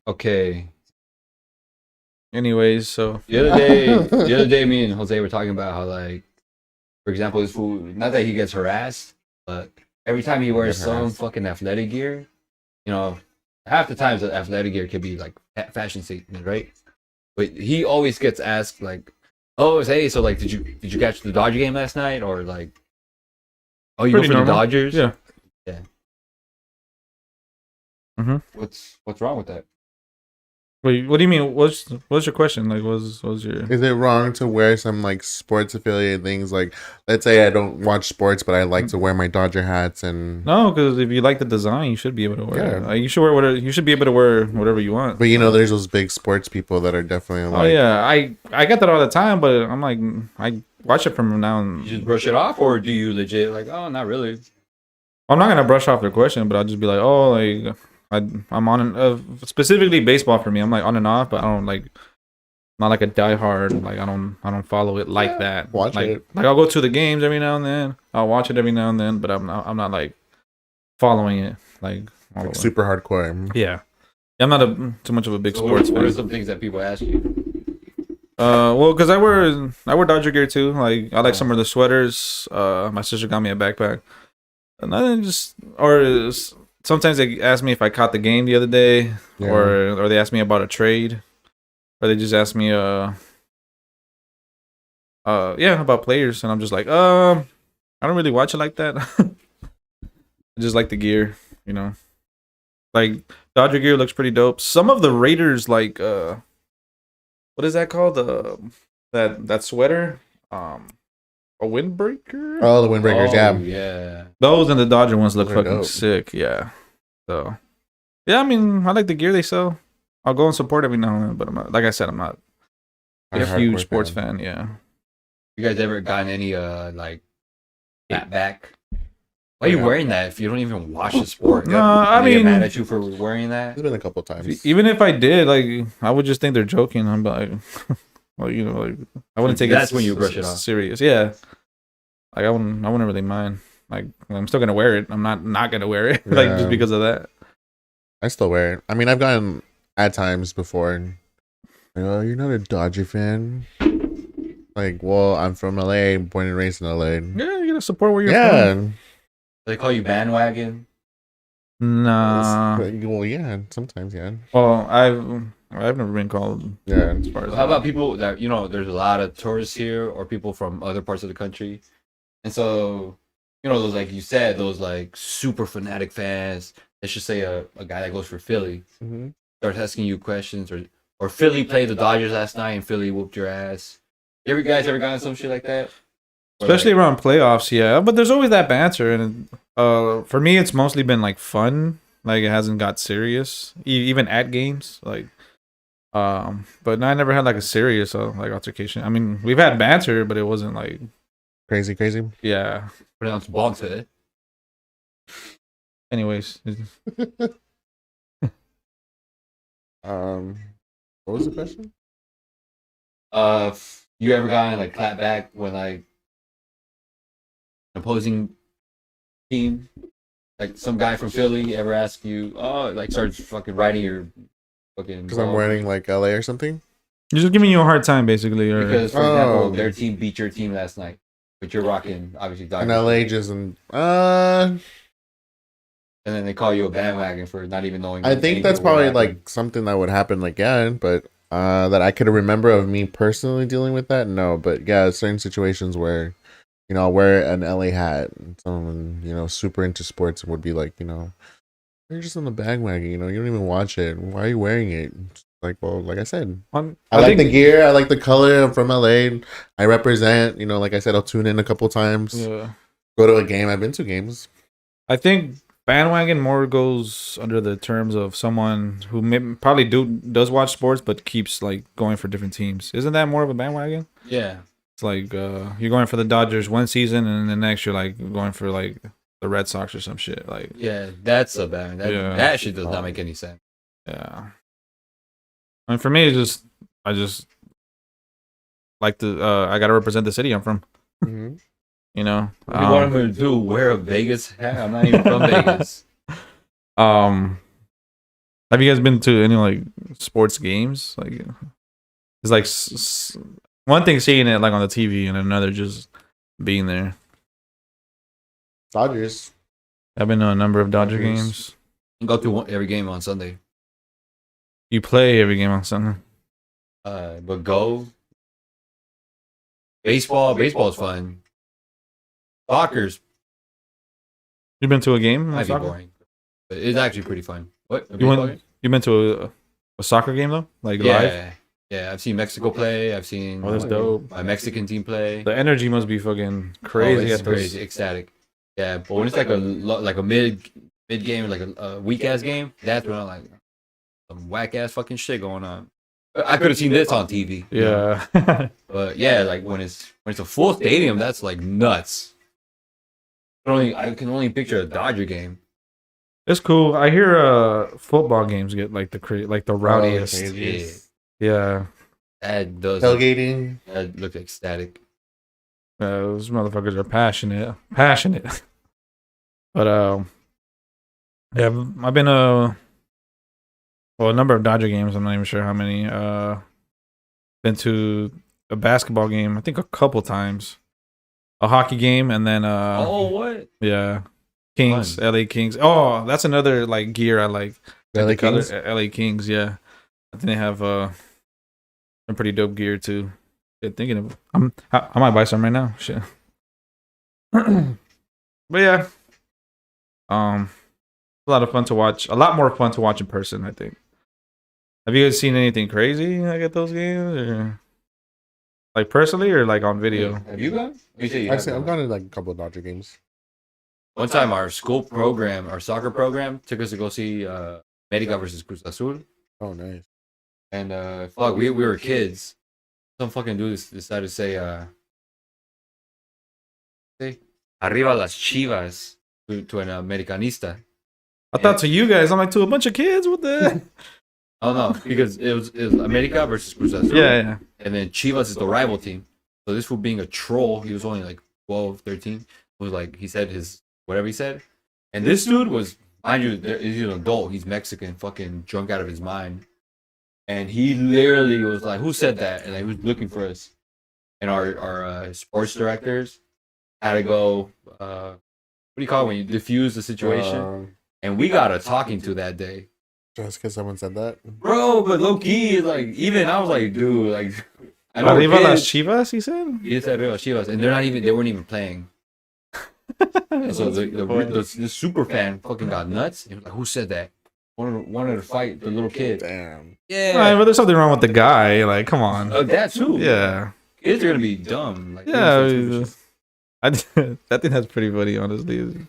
Okay. Anyways, so The other day, me and Jose were talking about how, like, for example, his food. Not that he gets harassed, but every time he wears some fucking athletic gear, you know, half the times the athletic gear could be like fashion statement, right? But he always gets asked like, "Oh, hey, so like, did you catch the Dodger game last night?" Or like, "Oh, you pretty go for normal. the Dodgers?" Yeah. Yeah. Mm-hmm. What's wrong with that? Wait, what do you mean? What's your question? Like, what's your? Is it wrong to wear some like sports affiliated things? Like, let's say I don't watch sports, but I like to wear my Dodger hats and. No, because if you like the design, you should be able to wear it. Yeah. Like, you should wear whatever. You should be able to wear whatever you want. But you know, there's those big sports people that are definitely like. Oh yeah, I get that all the time, but I'm like, I watch it from now and. You just brush it off, or do you legit like, "Oh, not really"? I'm not gonna brush off their question, but I'll just be like, oh, like I'm on specifically baseball for me. I'm like on and off, but I don't like not like a diehard. Like I don't follow it like that. Watch like, it. Like I'll go to the games every now and then. I'll watch it every now and then, but I'm not like following it like all the way. Super hardcore. Yeah, I'm not too much of a big sports What fan. are some things that people ask you? Well, because I wear Dodger gear too. Like I like some of the sweaters. My sister got me a backpack. And then sometimes they ask me if I caught the game the other day, Yeah. or they ask me about a trade, or they just ask me about players, and I'm just like I don't really watch it like that. I just like the gear, you know. Like Dodger gear looks pretty dope. Some of the Raiders like what is that called? That sweater a windbreaker. Oh, the windbreakers, Yeah. Those and the Dodger ones look Those are fucking dope. sick. Yeah. So, yeah, I mean, I like the gear they sell. I'll go and support every now and then, but I'm not, like I said, I'm not a huge sports fan. Yeah. You guys ever gotten any like back? Why are you wearing that if you don't even watch the sport? No, I They get mean, mad at you for wearing that. It's been a couple times. even if I did, like, I would just think they're joking. I'm like, well, you know, like, I wouldn't take That's it when you brush it off. serious. Yeah. Like, I wouldn't really mind. Like, I'm still gonna wear it. I'm not gonna wear it like Yeah. just because of that. I still wear it. I mean, I've gotten at times before. Like, oh, you're not a Dodger fan? Like, well, I'm from LA, born and raised in LA. Yeah, you gotta support where you're Yeah. from. They call you bandwagon. Nah. Well, yeah, sometimes, yeah. Well, I've never been called. Yeah. As far as How about people that there's a lot of tourists here or people from other parts of the country, and so those, like you said, those like super fanatic fans. Let's just say a guy that goes for Philly Mm-hmm. starts asking you questions, or Philly played the Dodgers last night and Philly whooped your ass. You guys ever gotten some shit like that? Or especially like, around playoffs, yeah. But there's always that banter, and for me, it's mostly been like fun. Like it hasn't got serious, even at games. Like, but no, I never had like a serious like altercation. I mean, we've had banter, but it wasn't like Crazy. yeah. pronounced bonk to it. Anyways, What was the question? You ever gotten like clap back when like opposing team, like some guy from Philly ever ask you, like starts fucking writing your fucking Because I'm wearing like LA or something. you're just giving you a hard time, basically. Or because for example their team beat your team last night, but you're rocking obviously Dodgers. And LA just and then they call you a bandwagon for not even knowing. I think that's probably like something that would happen again, but that I could remember of me personally dealing with that. No, but yeah, certain situations where I'll wear an LA hat and someone super into sports would be like, you're just on the bandwagon, you don't even watch it. Why are you wearing it? Like, well, like I said, I like the gear, I like the color. I'm from LA. I represent, like I said, I'll tune in a couple times. yeah. Go to a game. I've been to games. I think bandwagon more goes under the terms of someone who probably does watch sports but keeps like going for different teams. Isn't that more of a bandwagon? Yeah. It's like you're going for the Dodgers one season and the next you're like going for like the Red Sox or some shit. Like Yeah, that's a bad. That shit does not make any sense. yeah. I mean, for me, I just like I gotta represent the city I'm from. Mm-hmm. You know. What do you want him to do? Wear a Vegas hat? I'm not even from Vegas. Have you guys been to any like sports games? Like, it's like one thing seeing it like on the TV, and another just being there. Dodgers. I've been to a number of Dodger Dodgers. games. Go through every game on Sunday. You play every game on Sunday. But go. Baseball is fun. Soccer's You been to a game? might be Soccer? boring, but it's actually pretty fun. What? A You baseball went? game? You been to a soccer game though? Like live? Yeah. I've seen Mexico play. I've seen Oh, that's dope. my Mexican team play. The energy must be fucking crazy. It's at those. crazy, ecstatic. Yeah, but when it's like a mid game, like a weak ass game, that's when I'm like some whack ass fucking shit going on. I could have seen this on TV. you know? Yeah. But yeah, like when it's a full stadium, that's like nuts. I can only picture a Dodger game. It's cool. I hear football games get like the rowdiest. crazy. Yeah. That does Tailgating. that look ecstatic. Those motherfuckers are passionate. But yeah, I've been a number of Dodger games. I'm not even sure how many. Been to a basketball game. I think a couple times. A hockey game, and then Oh, what? yeah, Kings, Fun. LA Kings. Oh, that's another like gear I like. LA The color- Kings? LA Kings. Yeah, I think they have some pretty dope gear too. Good thinking of. I might buy some right now. Shit. But yeah, a lot of fun to watch. A lot more fun to watch in person, I think. Have you guys seen anything crazy like at those games, or like personally, or like on video? Have you gone? You say you have Actually, I've gone. gone to like a couple of Dodger games. One time, our school program, our soccer program, took us to go see America versus Cruz Azul, Oh, nice. and fuck, we were kids. Some fucking dude decided to say "Arriba las Chivas" to an Americanista. I thought to you guys, I'm like to a bunch of kids. What the? Oh no, because it was America versus Cruz Azul. Yeah. And then Chivas is the rival team. So this fool being a troll, he was only like 12, 13. Was like, he said his, whatever he said. And this dude was, mind you, he's an adult. He's Mexican, fucking drunk out of his mind. And he literally was like, who said that? And he was looking for us. And our sports directors had to go, what do you call it when you diffuse the situation? And we got a talking to that day. Just because someone said that. Bro, but low key, like, even I was like, dude, like, I know Arriba kids- las Chivas, he said. He said Arriba Chivas, and they weren't even playing. And so the super fan fucking got nuts. He was like, who said that? Wanted to fight the little kid. Damn. Yeah. Right, but there's something wrong with the guy. Like, come on. That too. Yeah. Kids are gonna be dumb. Like, Yeah. I I think that's pretty funny, honestly.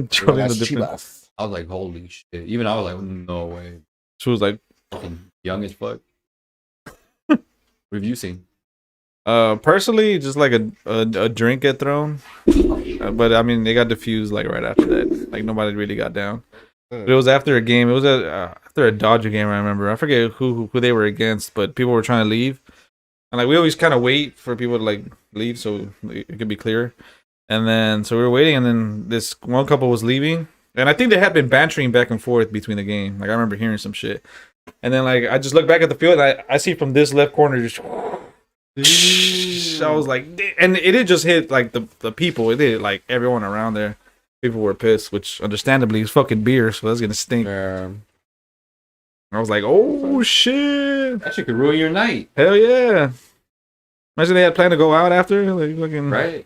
Trolling That's the different. Chivas. was like, holy shit. Even I was like, no way. She was like, Fucking young as fuck. What have you seen? personally, just like a drink get thrown. But I mean, they got diffused like right after that. Like nobody really got down. But it was after a game. It was after a Dodger game. I remember. I forget who they were against, but people were trying to leave, and like we always kind of wait for people to like leave so it could be clearer. And then so we were waiting, and then this one couple was leaving, and I think they had been bantering back and forth between the game. Like I remember hearing some shit, and then like I just look back at the field, and I see from this left corner just. I was like, and it did just hit like the people. It did like everyone around there. People were pissed, which understandably is fucking beer, so that's gonna stink. Yeah. I was like, oh shit, That shit could ruin your night, hell yeah! Imagine they had planned to go out after, like fucking right?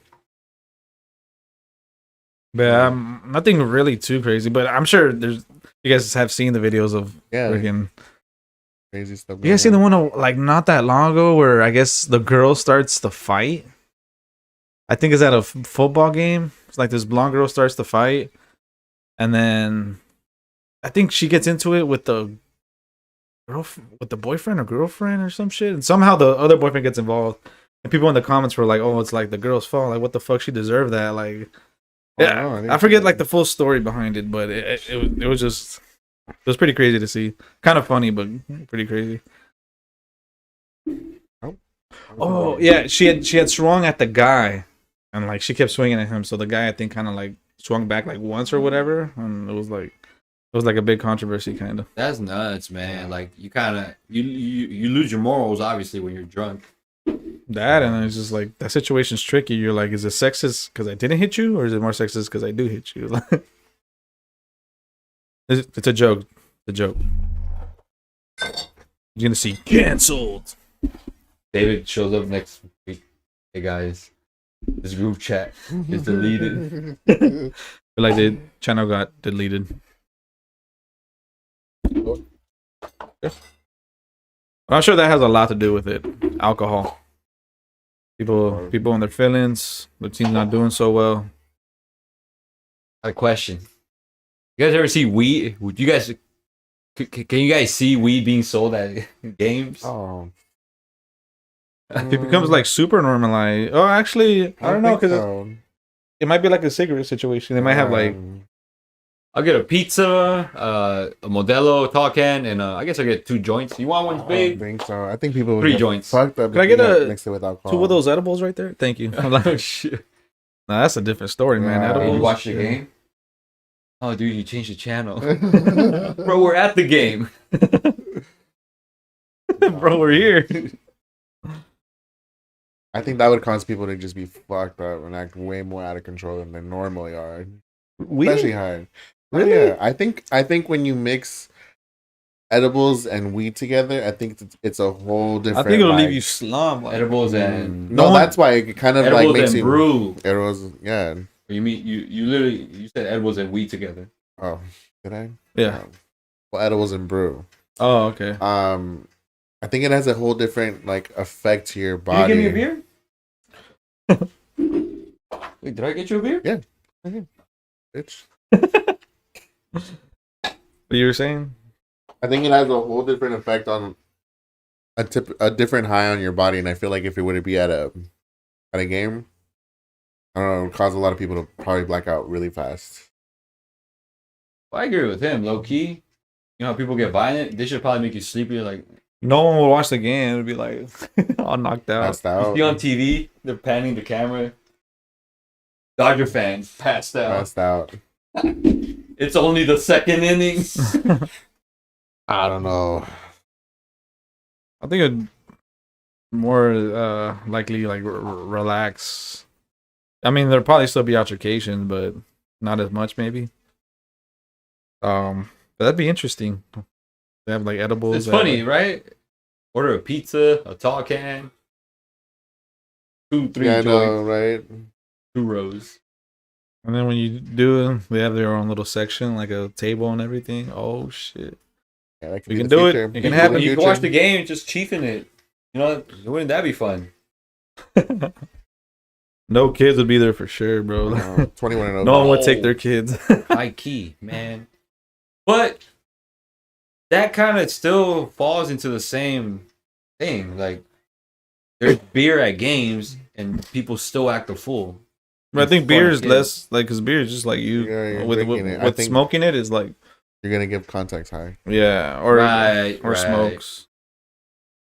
But nothing really too crazy. But I'm sure you guys have seen the videos of Yeah. freaking. Crazy stuff. You guys seen the one like not that long ago where I guess the girl starts to fight? I think it's at a football game. It's like this blonde girl starts to fight, and then I think she gets into it with the boyfriend or girlfriend or some shit, and somehow the other boyfriend gets involved. And people in the comments were like, "Oh, it's like the girl's fault. Like, what the fuck? She deserved that." Like, yeah, I forget like the full story behind it, but it was just. It was pretty crazy to see. Kind of funny, but pretty crazy. Oh yeah, she had swung at the guy, and like she kept swinging at him. So the guy I think kind of like swung back like once or whatever, and it was like a big controversy kind of. That's nuts, man. Like you kind of you lose your morals obviously when you're drunk. That and it's just like that situation's tricky. You're like, is it sexist because I didn't hit you, or is it more sexist because I do hit you? It's a joke. It's a joke. You're gonna see canceled. David shows up next week. Hey guys, this group chat is deleted. Feel like the channel got deleted. I'm sure that has a lot to do with it. Alcohol. People in their feelings. The team's not doing so well. A question: you guys ever see weed? Would you guys? Can you guys see weed being sold at games? Oh, It becomes like super normalized. Oh, actually, I don't know because it might be like a cigarette situation. They might have like. I'll get a pizza, a Modelo tall can, and I guess I'll get 2 joints. You want one I big? think so. I think people would 3 get joints. fucked up. Can I if get you a- mix it with alcohol? 2 of those edibles right there. Thank you. I'm like, Oh shit! nah, that's a different story, man. Yeah. Hey, Edibles. you watch the game? Oh, dude, you changed the channel, bro. We're at the game. Bro, we're here. I think that would cause people to just be fucked up and act way more out of control than they normally are, especially high. Really? Yeah, I think when you mix edibles and weed together, I think it's a whole I different. think it'll like- leave you slump. Like, Edibles and No, that's why it kind of like edibles makes and you. brew. Edibles, yeah. You mean you literally you said edibles and weed together? Oh, did I? yeah. Well, edibles and brew. Oh, okay. I think it has a whole different like effect to your Can body. you give me a beer? Wait, did I get you a beer? Yeah. Bitch. What you were saying? I think it has a whole different effect on a different high on your body, and I feel like if it would be at a game, I don't know, it would cause a lot of people to probably black out really fast. Well, I agree with him, low key. You know how people get violent? They should probably make you sleepy. Like No one will watch the game. It'll be like all knocked out. Passed you out. see on TV, they're panning the camera. Dodger fans passed out. Passed out. It's only the second inning. I don't know. I think it more likely like relax. I mean, there'll probably still be altercations, but not as much maybe. But that'd be interesting. They have like edibles. It's funny, right? Order a pizza, a tall can, 2, 3 Yeah, I joints, know, right? 2 rows. And then when you do it, they have their own little section, like a table and everything. Oh shit! Yeah, that could We be can the do it. future. It can Could be happen. the You can future. watch the game, just chiefing it. You know, wouldn't that be fun? No kids would be there for sure, bro. 21 and over. No one would take their kids. High key, man. But that kind of still falls into the same thing. Like, there's beer at games, and people still act a fool. But I think Fun beer is kids. less like because beer is just like you Yeah, you're with drinking it. I with think- smoking it is like You're gonna give context high. yeah or Right, or right. smokes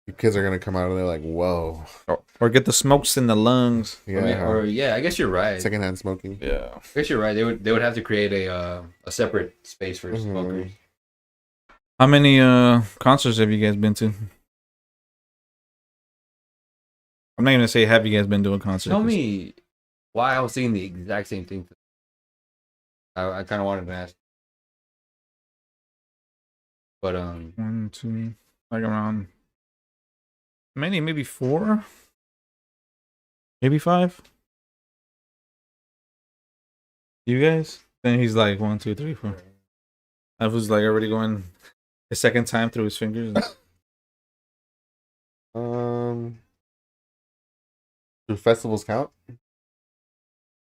Your kids are gonna come out and they're like, "Whoa, or get the smokes in the lungs. yeah." I guess you're right. Secondhand smoking. Yeah. I guess you're right. They would have to create a separate space for Mhm. smokers. How many concerts have you guys been to? I'm not gonna say have you guys been doing concerts. Tell me why I was saying the exact same thing. I kind of wanted to ask, but 1, 2, like around maybe 4, maybe 5. You guys? Then he's like 1, 2, 3, 4. I was like already going the second time through his fingers. Do festivals count?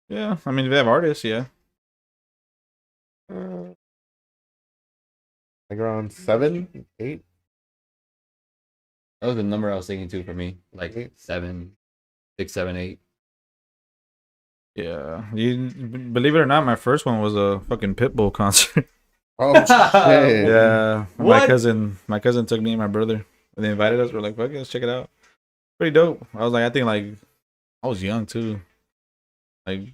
Yeah, I mean if they have artists, yeah. Like around 7, 8. that was the number I was thinking too for me, like Okay. 7, 6, 7, 8. Yeah, you believe it or not, my first one was a fucking Pitbull concert. Oh shit! Yeah, What? my cousin took me and my brother, and they invited us. We're like, fuck it, let's check it out. Pretty dope. I was like, I think like I was young too. like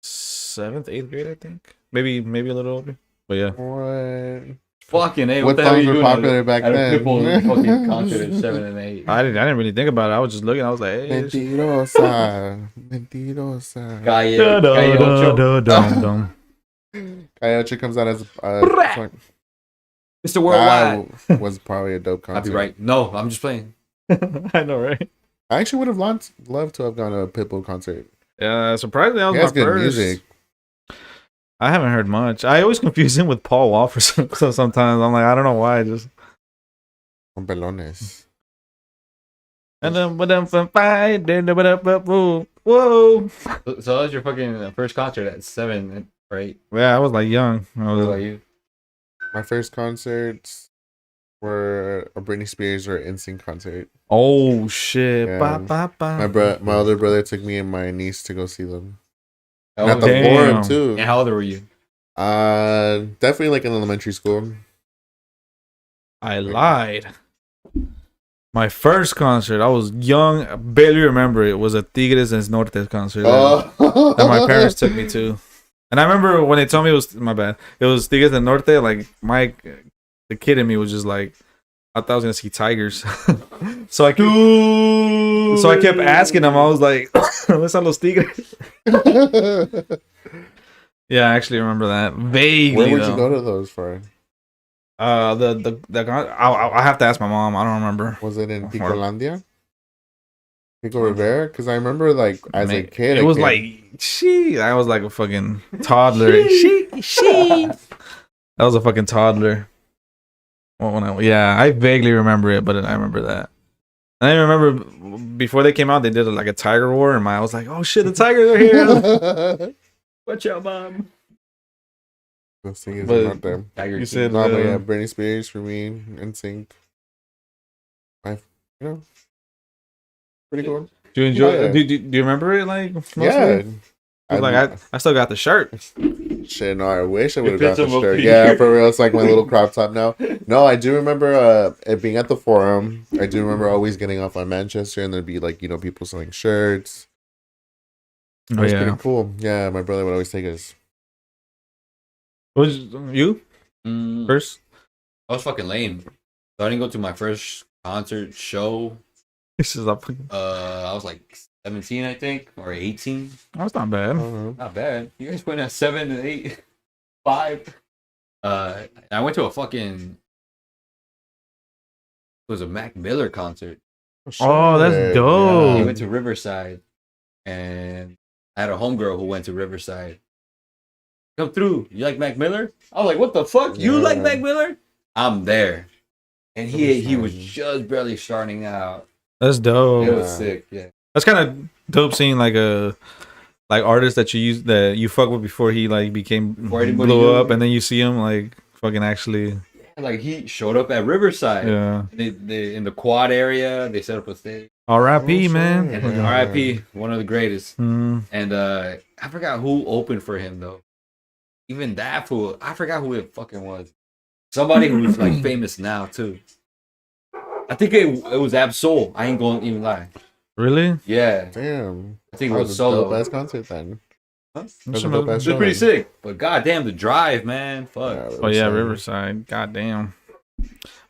7th, 8th grade, I think. Maybe a little older. But yeah. What? Fucking A, What what the hell are songs you were doing popular back at a then? Pitbull fucking concert at 7 and 8? I didn't really think about it. I was just looking. I was like, hey, Mentirosa. Mentirosa. Calle, Calle Ocho. dum. Coyote comes out as Brah. Mr. Worldwide. that was probably a dope concert. I'll be right. No, I'm just playing. I know, right? I actually would have loved to have gone to a Pitbull concert. Yeah, surprisingly, that was He has my good first. music. I haven't heard much. I always confuse him with Paul Wall for so sometimes. I'm like, I don't know why. Just Con pelones. and then whoa. So that was your fucking first concert at 7, right? Yeah, I was like young. I What was about like, you? My first concerts were a Britney Spears or NSYNC concert. oh shit. Yeah. Ba, ba, ba. My older brother took me and my niece to go see them. How At old the were you? Damn. Forum too. And how old were you? Definitely like in elementary school. I lied. My first concert, I was young, I barely remember it. Was a Tigres and Nortes concert that my parents took me to. And I remember when they told me it was my bad. It was Tigres and Norte. Like Mike, the kid in me was just like, I thought I was gonna see Tigers. so I kept asking them. I was like, "Let's los Tigres." Yeah, I actually remember that vaguely. Where would though. you go to those for? I have to ask my mom. I don't remember. Was it in Or- Picolandia? Pico Rivera? Because I remember like as a kid, it was like I was like a fucking toddler. That was a fucking toddler. I vaguely remember it, but I remember that. And I remember before they came out, they did like a Tiger War, and I was like, "Oh shit, the Tigers are here!" Watch out, mom. Those things But- are not there. Tiger You King. said- No, but yeah, Britney Spears for me and sync. Pretty cool. Do you enjoy? Yeah. Do you remember it? like mostly? Yeah. I still got the shirt. Shit, no, I wish I would have fits got the him up shirt. here. Yeah, for real. It's like my little crop top now. No, I do remember it being at the Forum. I do remember always getting off on Manchester and there'd be like, people selling shirts. It Oh was yeah. pretty cool. Yeah, my brother would always take us. Was you Mm, first? I was fucking lame. So I didn't go to my first concert show. This is up. I was like 17, I think, or 18. That's not bad. Not bad. You guys went at 7 and 8, 5. I went to a fucking. It was a Mac Miller concert. Oh, that's Shit, dope. He Oh. went to Riverside, and I had a homegirl who went to Riverside. Come through. You like Mac Miller? I was like, what the fuck? You like Yeah. Mac Miller? I'm there. And he was Riverside. just barely starting out. That's dope. It was Yeah. sick. Yeah. That's kind of dope seeing like a artist that you fuck with before he like became Before anybody blew knew. up, and then you see him like fucking actually. Like he showed up at Riverside. Yeah. They in the quad area. They set up a stage. R.I.P. Oh, man. shit. And Yeah. R.I.P. One of the greatest. Mm. And I forgot who opened for him though. Even that fool, I forgot who it fucking was. Somebody who's like famous now too. I think it was Absol. I ain't gonna even lie. Really? Yeah, Damn. I think it That was was a solo. dope ass concert then. That's That's a some dope of- ass It was pretty showing. sick, but goddamn the drive, man. Fuck. Oh yeah, Riverside. God damn.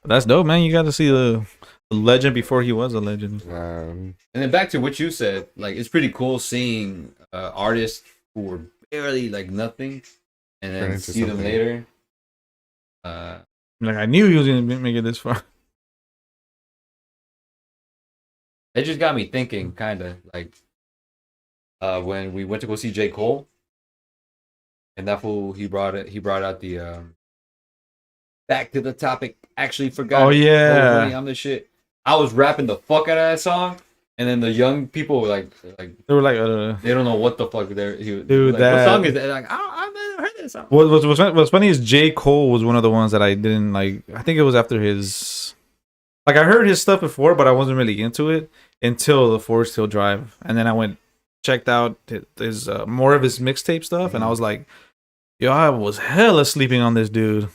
That's dope, man. You got to see the legend before he was a legend. And then back to what you said, like it's pretty cool seeing artists who were barely like nothing, and Turn then into see them something. later. Like I knew he was gonna make it this far. It just got me thinking, kind of like when we went to go see J. Cole, and that fool he brought out the back to the topic. Actually, forgot. Oh, yeah. Honey, I'm the shit. I was rapping the fuck out of that song, and then the young people were like They were like, they don't know what the fuck they're. Dude, like, that- what song is that? Like, I've never heard that song. what's funny is J. Cole was one of the ones that I didn't like. I think it was after his, like I heard his stuff before, but I wasn't really into it until the Forest Hill Drive, and then I checked out his more of his mixtape stuff, and I was like, yo, I was hella sleeping on this dude.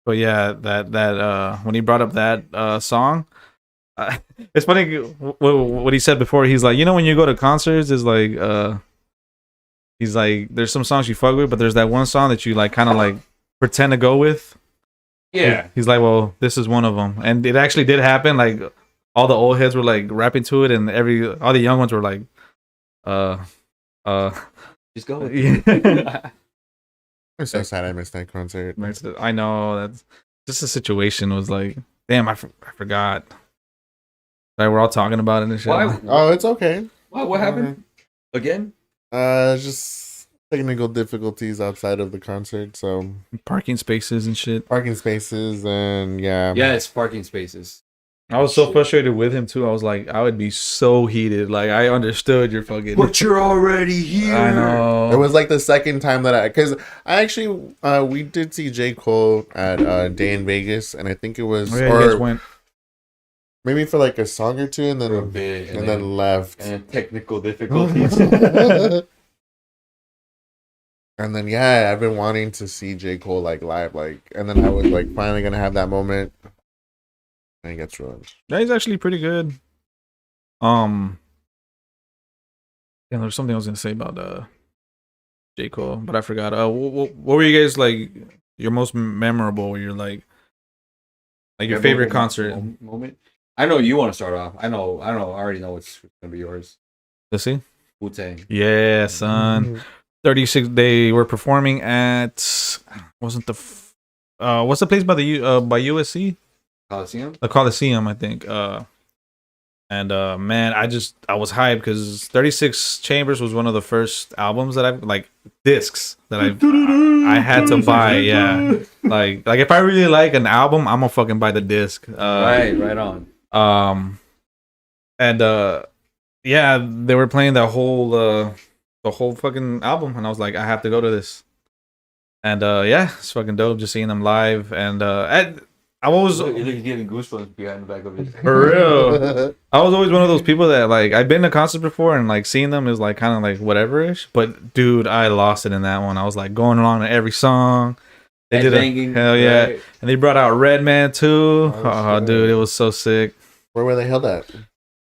But yeah, that when he brought up that song, It's funny what he said before. He's like, you know, when you go to concerts, is like, he's like, there's some songs you fuck with, but there's that one song that you like, kind of like pretend to go with. Yeah. He's like, well, this is one of them, and it actually did happen. Like, all the old heads were like rapping to it, and all the young ones were like, Just go. yeah. I'm so sad I missed that concert. I know that's just the situation was like, damn, I forgot. Like, we're all talking about it and shit. Why? Oh, it's okay. What happened again? Just technical difficulties outside of the concert. So Parking spaces and shit. parking spaces and yeah. Yeah, it's parking spaces. I was so frustrated with him too. I was like, I would be so heated. Like, I understood your fucking. But you're already here. I know. It was like the second time that because I actually we did see J. Cole at Day in Vegas, and I think it was Oh, yeah, you guys went. maybe for like a song or two, and then For a bit, and then left. and technical difficulties. And then yeah, I've been wanting to see J. Cole like live, like, and then I was like finally gonna have that moment, and it gets ruined. Yeah, he's actually pretty good. Yeah, there's something I was gonna say about J. Cole, but I forgot. What were you guys like? Your most memorable? Where you're like your favorite concert? Moment. I know you want to start off. I know. I already know what's gonna be yours. Let's see. Wu-Tang. Yeah, son. 36. They were performing at wasn't the what's the place by the by USC? Coliseum. The Coliseum, I think. And man, I was hyped because 36 Chambers was one of the first albums that I like discs that I had to buy. Yeah, like if I really like an album, I'm gonna fucking buy the disc. Right on. And yeah, they were playing the whole fucking album, and I was like, I have to go to this. And yeah, it's fucking dope just seeing them live. And I was getting goosebumps behind the back of it. for real. I was always one of those people that like I've been to concerts before and like seeing them is like kind of like whatever-ish. But dude, I lost it in that one. I was like going along to every song. They did Banging, hell yeah, right. and they brought out Redman too. Oh, shit. Dude, it was so sick. Where were they held at?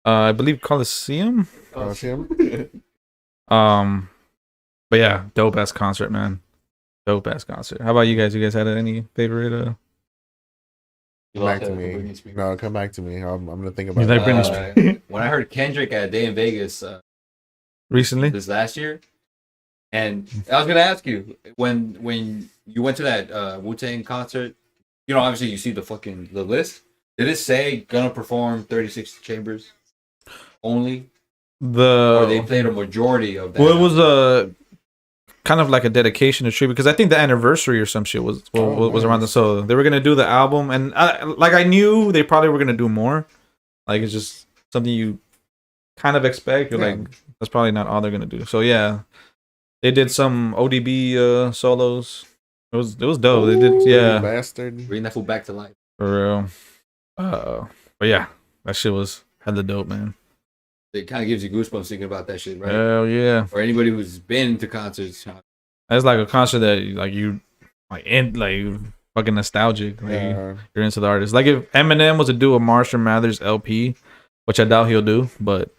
I believe Coliseum. Coliseum? But yeah, dope ass concert, man. Dope ass concert. How about you guys? You guys had any favorite? Come back to me. No, come back to me. I'm gonna think about You like it. Britney Spears? When I heard Kendrick at Day in Vegas Recently? this last year, and I was gonna ask you when you went to that Wu-Tang concert, you know, obviously you see the list. Did it say gonna perform 36 Chambers only, or they played a majority of that? Well, it was a kind of like a dedication to tribute because I think the anniversary or some shit was around the so they were gonna do the album and I knew they probably were gonna do more. Like it's just something you kind of expect. You're like that's probably not all they're gonna do. So yeah, they did some ODB solos. It was dope. They did bastard. Bring that fool back to life. For real. But yeah, that shit was hella dope, man. It kind of gives you goosebumps thinking about that shit, right? Hell yeah. Or anybody who's been to concerts. That's like a concert that you fucking nostalgic. Like you're into the artist. Like if Eminem was to do a Marshall Mathers LP, which I doubt he'll do, but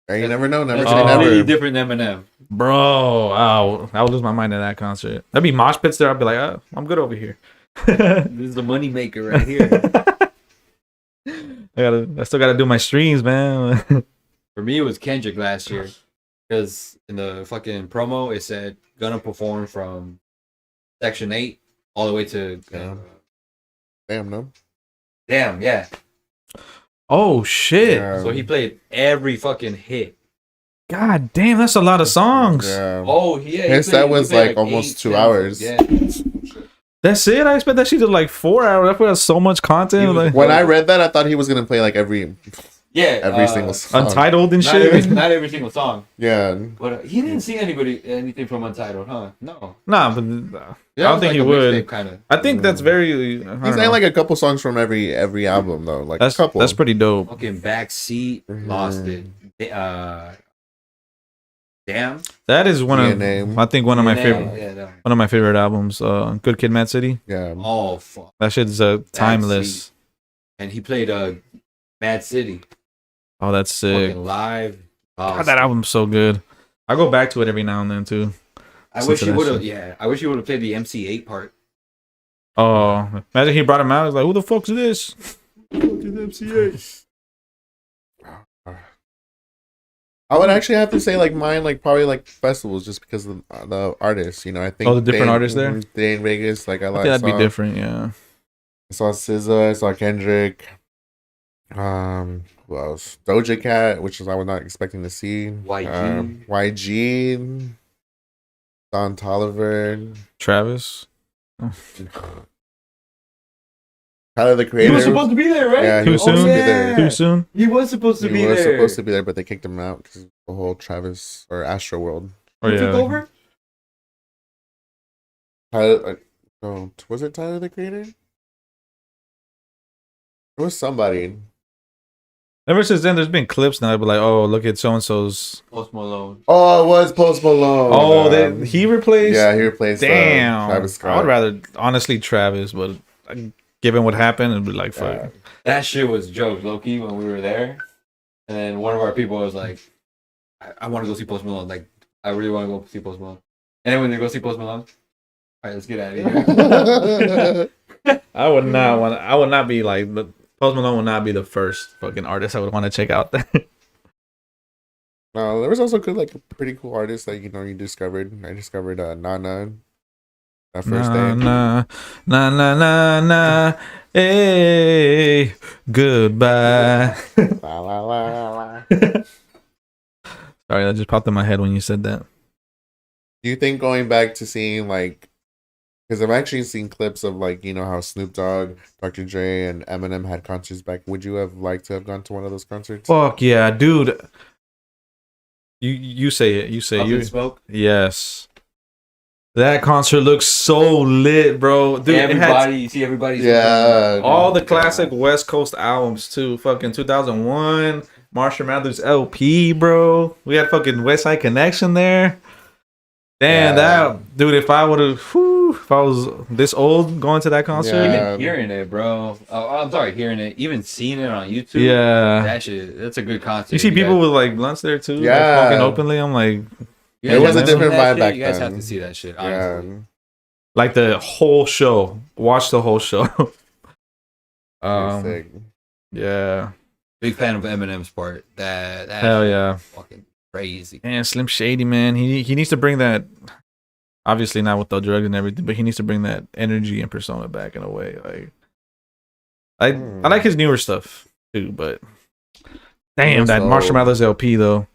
Hey, you never know. Never That's say completely never. different than Eminem. bro, I would lose my mind at that concert. There'd be mosh pits there. I'd be like, oh, I'm good over here. This is the money maker right here. I still gotta do my streams, man. For me, it was Kendrick last year because in the fucking promo it said gonna perform from Section 8 all the way to Damn, no. damn, yeah. Oh shit! Yeah. So he played every fucking hit. God damn, that's a lot of songs. Yeah. Oh yeah, His set was like almost 2 hours. Yeah. That's it. I expect that shit to like 4 hours. I put so much content. He was- Like When I read that, I thought he was gonna play like every single song. Untitled and Not shit. not every single song. Yeah. But he didn't see anything from Untitled, huh? No. Nah, but I don't think he would. Kind of. I think that's very. He's playing like a couple songs from every album though. Like that's a couple. That's pretty dope. Fucking backseat, lost it. Damn. That is one of DNA. I think one of my Yeah, favorite yeah, no. one of my favorite albums. Good Kid, Mad City. Yeah. Oh fuck. That shit is timeless. And he played Mad City. Oh, that's sick. Fucking live. Oh, God, that album's so good. I go back to it every now and then too. I wish he would have. Yeah, I wish he would have played the MC8 part. Oh, imagine he brought him out. He's like, "Who the fuck's this?" Fucking MC8. I would actually have to say like mine, like probably like festivals, just because of the artists. You know, I think the different artists there. Day in Vegas, like I think that'd be different. Yeah. I saw SZA, I saw Kendrick. Who else? Doja Cat, which is I was not expecting to see. YG. Don Toliver. Travis. Tyler the Creator. He was supposed to be there, right? Yeah, Too soon. Be there. Too soon. He was supposed to be He was there. supposed to be there, but they kicked him out because the whole Travis or Astro World. Oh, Who took over? Tyler, was it Tyler the Creator? It was somebody. Ever since then, there's been clips now. But like, oh, look at so and so's. Post Malone. Oh, it was Post Malone. Oh, he replaced. Yeah, he replaced. Damn. Travis Scott. I would rather honestly Travis, but given what happened, it'd be like fuck. That shit was jokes, low key, when we were there. And then one of our people was like, I want to go see Post Malone. Like, I really want to go see Post Malone. And then when they go see Post Malone, all right, let's get out of here. I would not be like, but Post Malone would not be the first fucking artist I would want to check out there. No, there was also good, like a pretty cool artist that you discovered. I discovered Nana. That first day. Na, hey, goodbye. La, la, la, la. Sorry, that just popped in my head when you said that. Do you think going back to seeing like, because I've actually seen clips of like how Snoop Dogg, Dr. Dre, and Eminem had concerts back. Would you have liked to have gone to one of those concerts? Fuck yeah, dude. You say it. You say you smoke. Yes. That concert looks so lit, bro. Dude, you see everybody's all the classic West Coast albums too. Fucking 2001, Marshall Mathers LP, bro. We had fucking West Side Connection there. Damn, that dude. If I was this old going to that concert, even hearing it, bro. I'm sorry, hearing it, even seeing it on YouTube. Yeah, that's a good concert. You see people with like blunts there too. Yeah, like, fucking openly. I'm like, it was a different vibe back then. You guys have to see that shit. Honestly. Yeah. Like the whole show. Watch the whole show. Yeah. Big fan of Eminem's part. That hell yeah. Fucking crazy. And Slim Shady, man. He needs to bring that. Obviously not with the drugs and everything, but he needs to bring that energy and persona back in a way. Like, I like his newer stuff too, but damn, that Marshall Mathers LP though.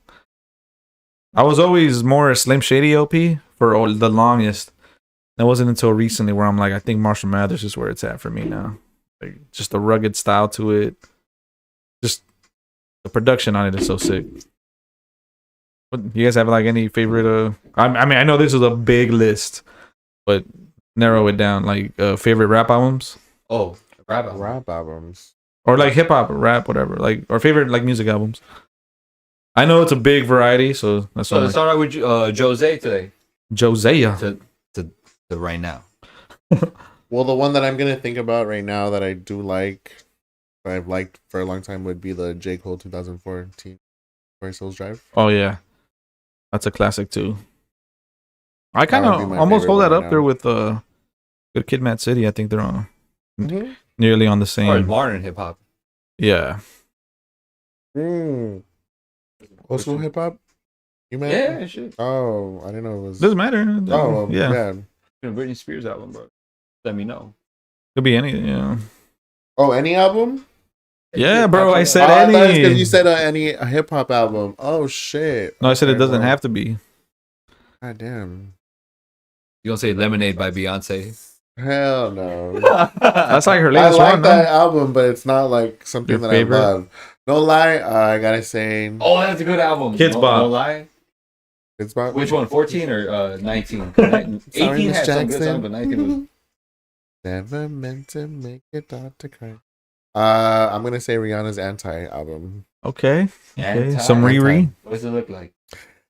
I was always more a Slim Shady LP for the longest. It wasn't until recently where I'm like, I think Marshall Mathers is where it's at for me now. Like, just the rugged style to it. Just the production on it is so sick. What, you guys have like any favorite? I mean, I know this is a big list, but narrow it down. Like favorite rap albums. Oh, rap albums, or like hip hop, rap, whatever. Like or favorite like music albums. I know it's a big variety, so that's so. Let's start out with Jose today. Josiah to right now. Well, the one that I'm gonna think about right now that I do like, that I've liked for a long time, would be the J. Cole 2014 Forest Hills Drive. Oh yeah, that's a classic too. I kind of almost hold that up there with Good Kid, Mad City. I think they're on nearly on the same. Or modern hip hop. Yeah. Old school hip hop. You meant? Yeah, shit. Oh, I didn't know it was. Doesn't matter. Oh, yeah. Britney Spears album, bro. Let me know. Could be any. Yeah. Oh, any album? Yeah, bro. I said any. Because you said any hip hop album. Oh shit. No, I said it doesn't have to be. God damn. You gonna say Lemonade by Beyonce? Hell no. That's like her latest one. I like one, that album, but it's not like something your that favorite? I love. No lie, I gotta say. Oh, that's a good album. Kids Bop. No lie. Kids Bop. Which one? 14 or 19? 18 had some good songs, but 19 was. Never meant to make your daughter cry. I'm gonna say Rihanna's Anti album. Okay. Anti? Some Riri. What does it look like?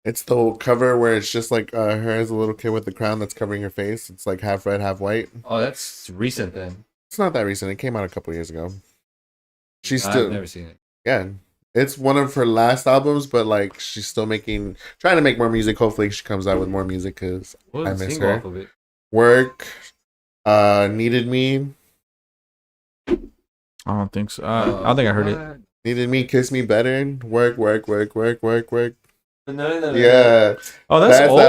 It's the cover where it's just like her as a little kid with the crown that's covering her face. It's like half red, half white. Oh, that's recent then. It's not that recent. It came out a couple years ago. I've never seen it. yeah, it's one of her last albums, but like she's still trying to make more music. Hopefully, she comes out with more music because What I was the miss single her. off of it? Work, Needed Me, I don't think so. I don't think I heard it. Needed Me, Kiss Me Better, Work. No. Yeah, Oh, that's that old.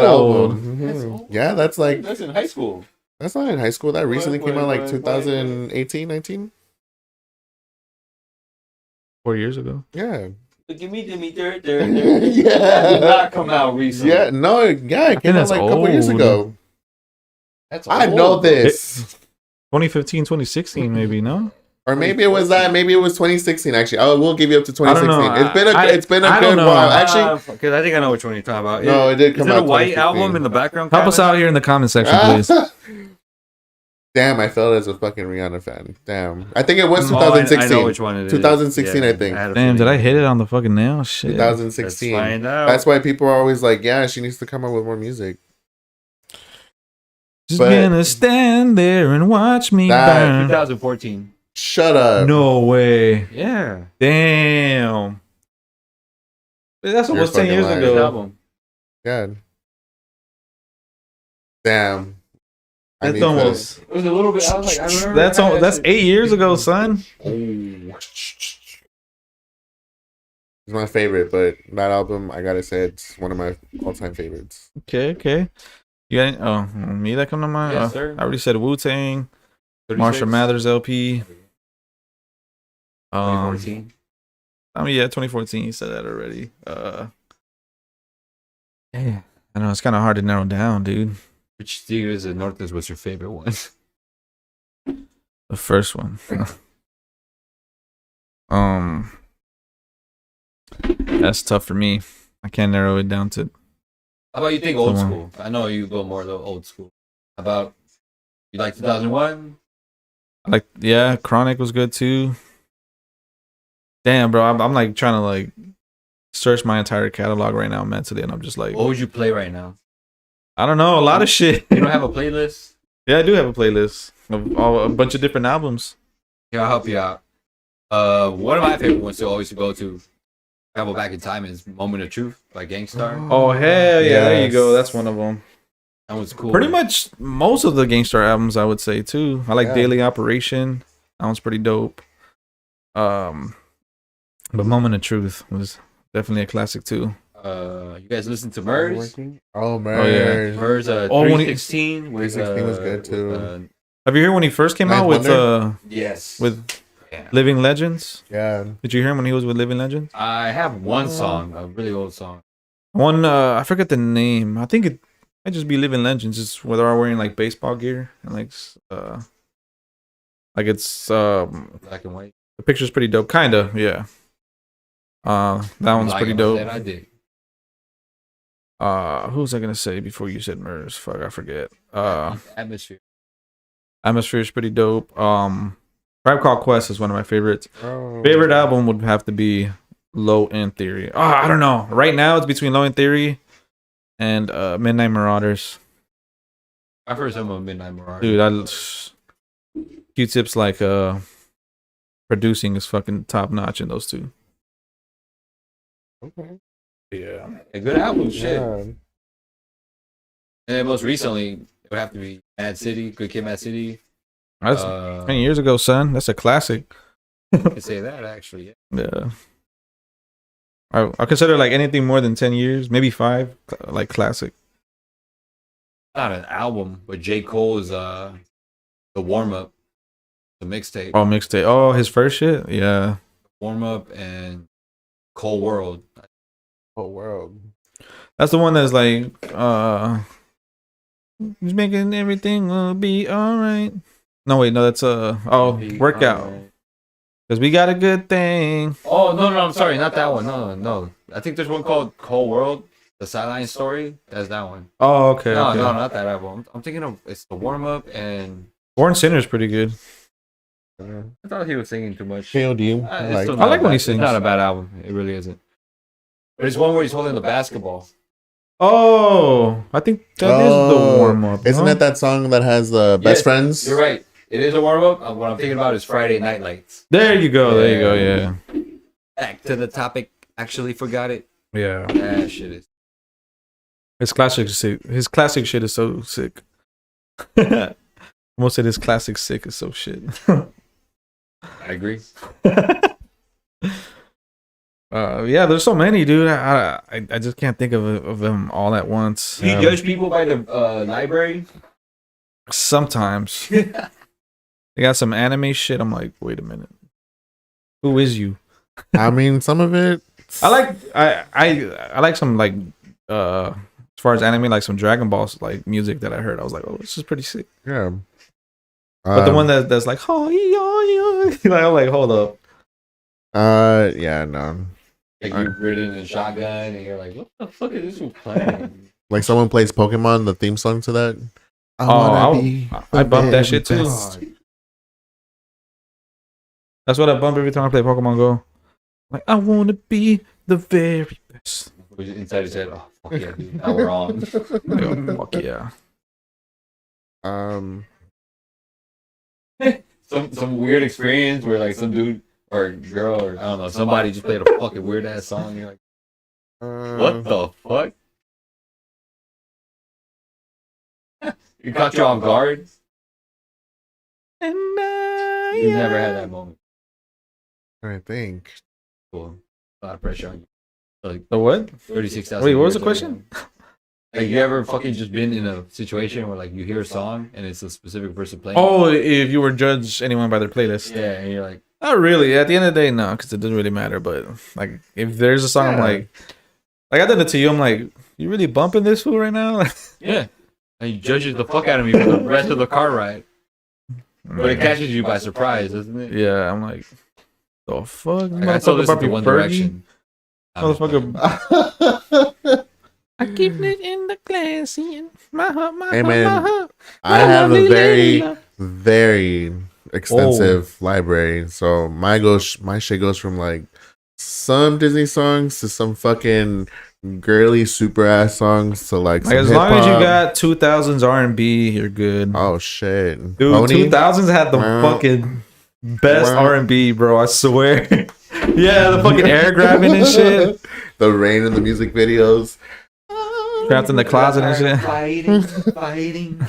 album. That's Mhm. old. Yeah, that's like That's in high school. that's not in high school. That recently came out like Wait. 2018, 19. 4 years ago. Yeah. Give me, Yeah. That did not come out recently. Yeah, no, yeah, it came out that's like a couple years old. ago. That's I old, know bro. this. 2015, 2016, maybe, no? Or maybe it was that. Maybe it was 2016. Actually, I will give you up to I don't 2016. know. It's been a I good don't know. while. Actually, Because I think I know which one you're talking about. no, it did come Is it out a white 2016. album in the background? Help us out here in the comment section, please. Damn, I felt as a fucking Rihanna fan. Damn, I think it was Oh, 2016. I know which one it is. 2016, Yeah, I think. had a Damn, did feeling. I hit it on the fucking nail? Shit. 2016. Let's find out. That's why people are always like, yeah, she needs to come out with more music. Just but- gonna stand there and watch me That- burn. 2014. Shut up. No way. Yeah. Damn. That's You're almost 10 fucking years lying. Good ago. album. God. Damn. I That's need to- almost. It was a little bit. I was like, I remember. That's 8 years ago, son. It's my favorite, but that album, I gotta say, it's one of my all-time favorites. Okay. You got any, me that come to mind? Yes, sir. I already said Wu-Tang, 36, Marshall Mathers LP. 2014. Yeah, 2014. You said that already. Yeah, I know it's kind of hard to narrow down, dude. Which Tigres and Nortes was your favorite one? The first one. That's tough for me. I can't narrow it down to. How about you think old Someone. school? I know you go more the old school. How about you like 2001? Yeah, Chronic was good too. Damn, bro, I'm like trying to like search my entire catalog right now mentally, and I'm just like, What would you play right now? I don't know, a lot of shit. You don't have a playlist? Yeah, I do have a playlist of a bunch of different albums. Here, I'll help you out. One of my favorite ones to always go to, travel back in time, is "Moment of Truth" by Gangstar. Oh hell yeah, there you Yes. go. That's one of them. That was cool. Pretty much most of the Gangstar albums, I would say too. I like Yeah. Daily Operation. That one's pretty dope. But Moment of Truth was definitely a classic too. You guys listen to Murs? Oh, man. Oh, yeah. Murs, Oh, when he- 316. With, 316 was good, too. Have you heard when he first came Ninth out with Wonder? Yes. Yeah. Living Legends? Yeah. Did you hear him when he was with Living Legends? I have one song, a really old song. One I forget the name. I think it might just be Living Legends, just where they're all wearing like baseball gear and like it's Black and white. the picture's pretty dope. Kinda, yeah. That one's Like pretty him, dope. I said I did. Who was I gonna say before you said Murs? Fuck, I forget. Atmosphere. Atmosphere is pretty dope. Tribe Called Quest is one of my favorites. Oh. Favorite album would have to be Low End Theory. Oh, I don't know. Right now it's between Low End Theory and Midnight Marauders. I've heard some of Midnight Marauders. Dude, Q-Tip's like producing is fucking top notch in those two. Okay. Yeah. A good album, shit. Yeah. And then most recently, it would have to be Mad City, Good Kid, Mad City. That's 10 years ago, son. That's a classic. I can say that actually. Yeah. Yeah. I consider like anything more than 10 years, maybe 5, like classic. Not an album, but J. Cole's the warm up, the mixtape, Oh, mixtape. Oh, his first shit? Yeah. warm up, and Cold World. Whole world. That's the one that's like, he's making everything will be alright. No, wait, no, that's Workout. Because we got a good thing. Oh no, I'm sorry, not that one. No. I think there's one called Cold World, the Sideline Story. That's that one. Oh, okay. No, okay. not that album. I'm thinking of it's the warm up, and Born Sinner's pretty good. I thought he was singing too much. KOD. It's I like. still I not like a when he bad- sings. It's not a bad album. It really isn't. But it's one where he's holding the basketball. Oh, I think that is the warm up. Isn't it that song that has the best Yes, friends? You're right. It is a warm up. What I'm thinking about is Friday Night Lights. There you go. There you go. Yeah. Yeah. Back to the topic. Actually, forgot it. Yeah, That shit is. his classic sick. His classic shit is so sick. Most of his classic sick is so shit. I agree. Yeah, there's so many, dude. I just can't think of them all at once. Do you judge people by the library? Sometimes they got some anime shit. I'm like, wait a minute, who is you? I mean, some of it. I like some like as far as anime, like some Dragon Balls like music that I heard. I was like, oh, this is pretty sick. Yeah. But the one that's like, oh, yeah, like, I'm like, hold up. Yeah, no. Like you've ridden a shotgun and you're like, what the fuck is this one playing? Like someone plays Pokemon, the theme song to that. I bumped that shit too. best. That's what I bump every time I play Pokemon Go. Like, I want to be the very best. Inside his head, oh fuck yeah, dude. Now we're on. Yo, fuck yeah. Some weird experience where like some dude or girl or I don't know, somebody just played a fucking weird ass song and you're like, what the fuck? You caught you off guard? And You never had that moment. I think. Cool. A lot of pressure on you. Like The what? 36,000. Wait, what was the years question? ago. Like you ever fucking just been in a situation where like you hear a song and it's a specific person playing? Oh, if you were judge anyone by their playlist. Yeah, and you're like, Not really. At the end of the day, no, because it doesn't really matter. But like, if there's a song, I'm like I did it to you. I'm like, you really bumping this fool right now? yeah. And he judges the fuck out of me for the rest of the car ride. But it catches you by surprise, doesn't it? Yeah, I'm like, the fuck? Like, I told this to One Direction. Motherfucker. I keep it in the glass, in my heart, Hey, man, my heart. I have a lovely very, lady. very extensive library. So my shit goes from like some Disney songs to some fucking girly super ass songs to like some Like as long as you hip-hop. got 2000s R&B, you're good. Oh shit, Dude, Pony? 2000s had the Wow. fucking best Wow. R&B, bro. I swear. Yeah, the fucking air grabbing and shit. The rain in the music videos. Trapped in the closet and shit. Fighting.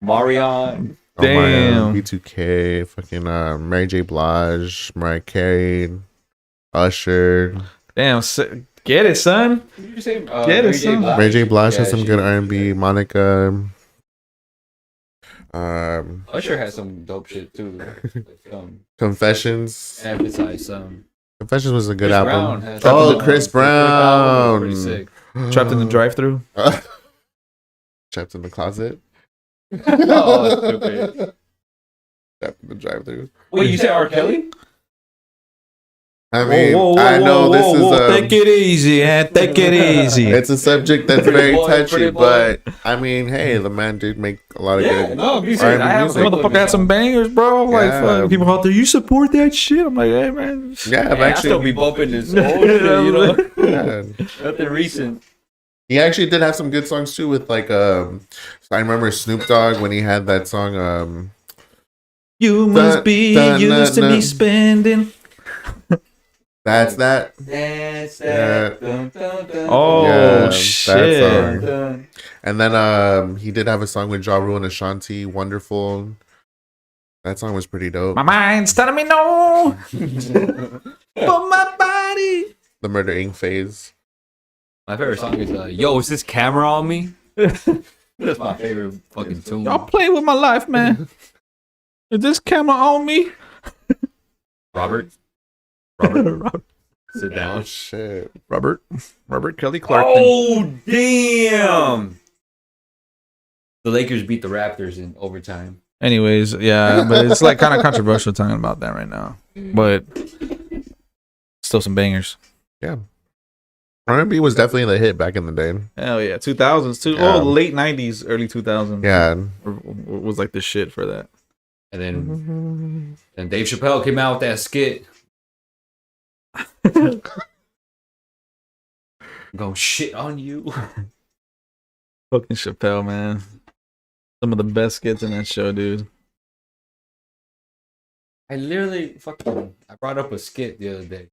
Marion. Oh my Damn. B2K, fucking Mary J. Blige, Mariah Carey, Usher. Damn, get it, son. Did you say Get it, son. Mary J. Blige Yeah, has some she- good R&B. Monica. Usher has some dope shit too. Like, Confessions. emphasize some. Confessions was a good Chris album. Brown has Oh, some- Chris album was Brown. pretty sick. Trapped in the drive-thru. Trapped in the closet. Oh, stupid. Trapped in the drive-thru. Wait, you said R. Kelly? I mean, I know this is take it easy, take it easy. it's a subject that's Pretty very boy, touchy, pretty boy. but I mean, hey, the man did make a lot of Yeah, good. no, music. R&B I have music. a Motherfucker had some bangers, bro. Like Yeah. fuck, people out there, you support that shit. I'm like, hey man. Yeah, I've I still actually. be bumping this old shit, you know? Yeah. Nothing recent. He actually did have some good songs too. With like, I remember Snoop Dogg when he had that song. You must be used to me spending. That's that. That's Yeah. that. Dun, dun, dun, Oh Yeah, that shit. song. dun. And then he did have a song with Ja Rule and Ashanti, Wonderful. That song was pretty dope. My mind's telling me no, but my body. The Murder Inc. phase. My favorite song is Yo, is this camera on me? That's my favorite fucking tune. Y'all play with my life, man. Is this camera on me? Robert, Robert sit Oh down. shit. Robert Kelly Clark. Oh, damn. The Lakers beat the Raptors in overtime. Anyways, yeah, but it's like kind of controversial talking about that right now. But still some bangers. Yeah. R&B was definitely the hit back in the day. Hell yeah, 2000s too. Yeah. Oh, late 90s, early 2000s. Yeah. was like the shit for that. And then Dave Chappelle came out with that skit. Go shit on you. Fucking Chappelle, man. Some of the best skits in that show, dude. I literally I brought up a skit the other day.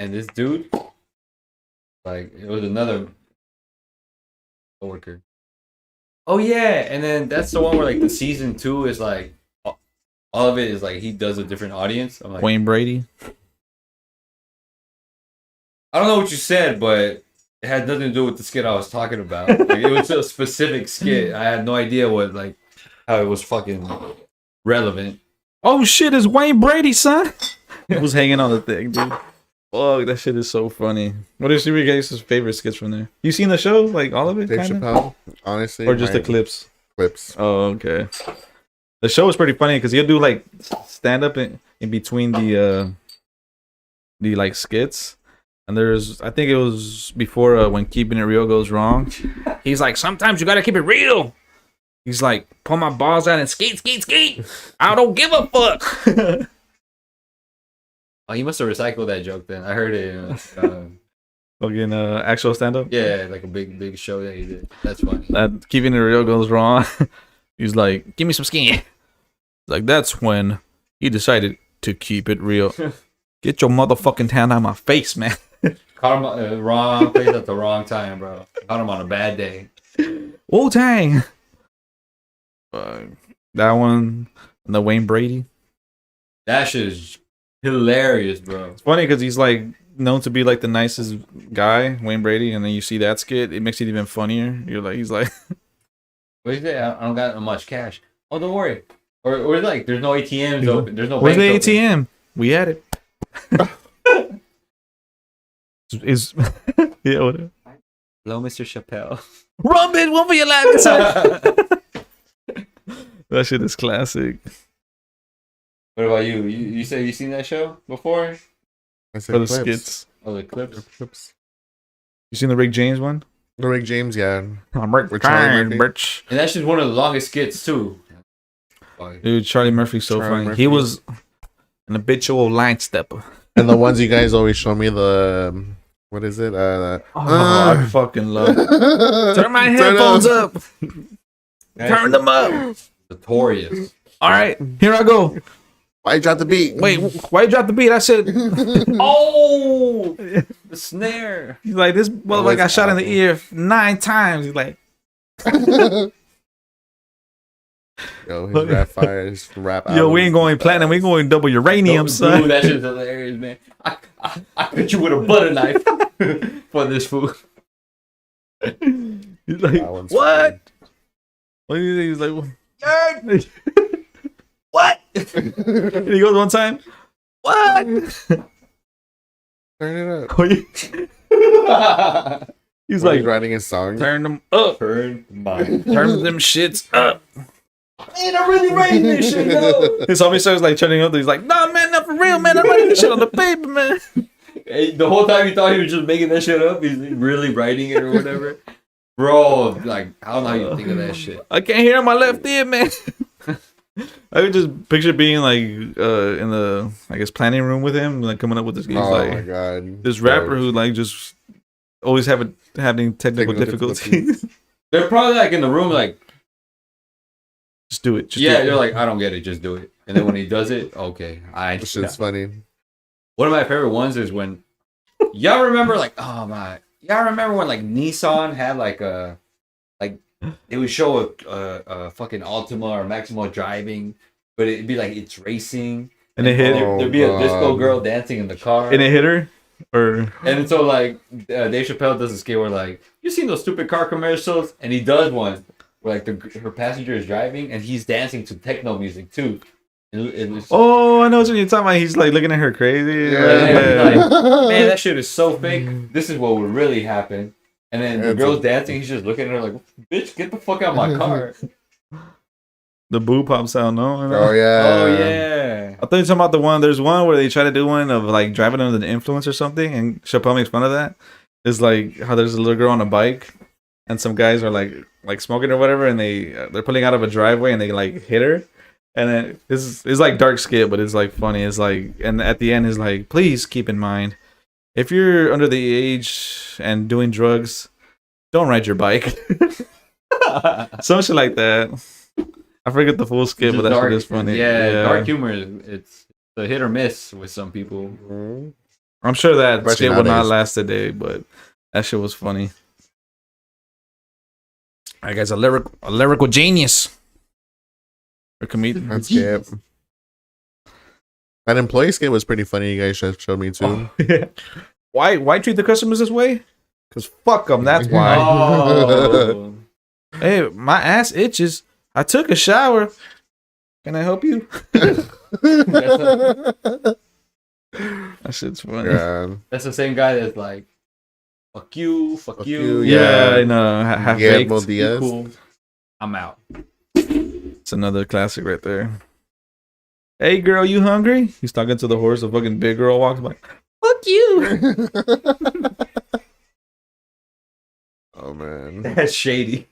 and this dude, like, it was another coworker. Oh yeah, and then that's the one where like the season 2 is like all of it is like he does a different audience. I'm like, Wayne Brady. I don't know what you said, but it had nothing to do with the skit I was talking about. Like, it was a specific skit. I had no idea what like how it was fucking relevant. Oh shit, it's Wayne Brady, son. He was hanging on the thing, dude. Fuck, that shit is so funny. What is your guys' favorite skits from there? You seen the show? Like all of it? Dave kinda? Chappelle, honestly. Or just the clips? Clips. Oh, okay. The show is pretty funny because he'll do like stand up in between the like skits. And I think it was before when keeping it real goes wrong. He's like, sometimes you gotta keep it real. He's like, pull my balls out and skate. I don't give a fuck. Oh, he must have recycled that joke then. I heard it. Fucking actual stand up. Yeah, like a big show that he did. That's funny. That keeping it real goes wrong. He's like, give me some skin. Like that's when he decided to keep it real. Get your motherfucking hand out of my face, man. Caught him wrong place at the wrong time, bro. Caught him on a bad day. Wu-Tang. That one, and the Wayne Brady. That shit is hilarious, bro. It's funny because he's like known to be like the nicest guy, Wayne Brady, and then you see that skit, it makes it even funnier. He's like, What do you say? I don't got much cash. Oh, don't worry. Or like, there's no ATMs open. There's no. Where's the banks ATM? We had it. Is yeah, whatever. Hello, Mr. Chappelle. Run, bitch, one for your life. That shit is classic. What about you? You said you seen that show before? I said For the clips. skits. Oh, the clips. Clips. You seen the Rick James one? The Rick James, yeah. I'm Rick With Charlie James, Murphy. bitch. And that's just one of the longest skits too. Dude, Charlie Murphy's so Charlie funny. Murphy. He was an habitual line stepper. And the ones you guys always show me, the what is it? I fucking love it. Turn my headphones up. Turn them up. Notorious. All right, here I go. Why you drop the beat? Wait, why you drop the beat? I said, Oh, the snare. he's like, this motherfucker got shot in the ear 9 times. He's like, Yo, his rap fire, his rap. yo, we ain't going platinum. We going double uranium, son. Dude, that shit's hilarious, man. I hit you with a butter knife for this food. He's like, That one's what? What do you think? He's like, what? And he goes one time, what? Turn it up. He's Like like, writing his song. turn them up. Turn mine. Turn them shits up. Man, I'm really writing this shit, yo. His homie starts like turning up. He's like, nah, man, not for real, man. I'm writing this shit on the paper, man. Hey, the whole time you thought he was just making that shit up, he's really writing it or whatever. Bro, like, I don't know how you think of that shit. I can't hear my left ear, man. I could just picture being like in the, I guess, planning room with him, like coming up with this. He's Oh like my god. this rapper who like just always having technical difficulties. They're probably like in the room, like, Just do it. Just yeah, do they're it. like, I don't get it, just do it. And then when he does it, okay. This shit's funny. One of my favorite ones is when y'all remember, like, oh my, y'all remember when like Nissan had like a, like, it would show a fucking Altima or Maximo driving, but it'd be like it's racing, and it hit, Oh, there'd be a disco God. girl dancing in the car, and it hit her, or and so like Dave Chappelle does a skit where like, you seen those stupid car commercials, and he does one where like her passenger is driving and he's dancing to techno music too. It's oh, I know what you're talking about. He's like looking at her crazy. like, man, that shit is so fake. This is what would really happen. And then the It's girl's dancing. He's just looking at her like, bitch, get the fuck out of my car. The boo pop sound, no? Oh yeah. Oh, yeah. I thought you were talking about the one. There's one where they try to do one of like driving under the influence or something, and Chappelle makes fun of that. It's like how there's a little girl on a bike, and some guys are like smoking or whatever, and they're pulling out of a driveway and they like hit her, and then it's like dark skit, but it's like funny. It's like, and at the end is like, please keep in mind, if you're under the age and doing drugs, don't ride your bike. Some shit like that. I forget the full skit, but that shit is funny. Yeah, dark humor. It's a hit or miss with some people. Mhm. I'm sure that Especially shit will not nowadays. last a day, but that shit was funny. That guy's a lyrical genius. Or comedian. That's Skip. That employee skit was pretty funny. You guys showed me too. Yeah. Why treat the customers this way? Because fuck them, that's why. Oh. Hey, my ass itches. I took a shower. Can I help you? That shit's funny. Yeah. That's the same guy that's like, fuck you, fuck you. Yeah, I know. Half baked. Guillermo Diaz. Cool. I'm out. It's another classic right there. Hey girl, you hungry? He's talking to the horse. A fucking big girl walks by. Fuck you. Oh man. That's shady.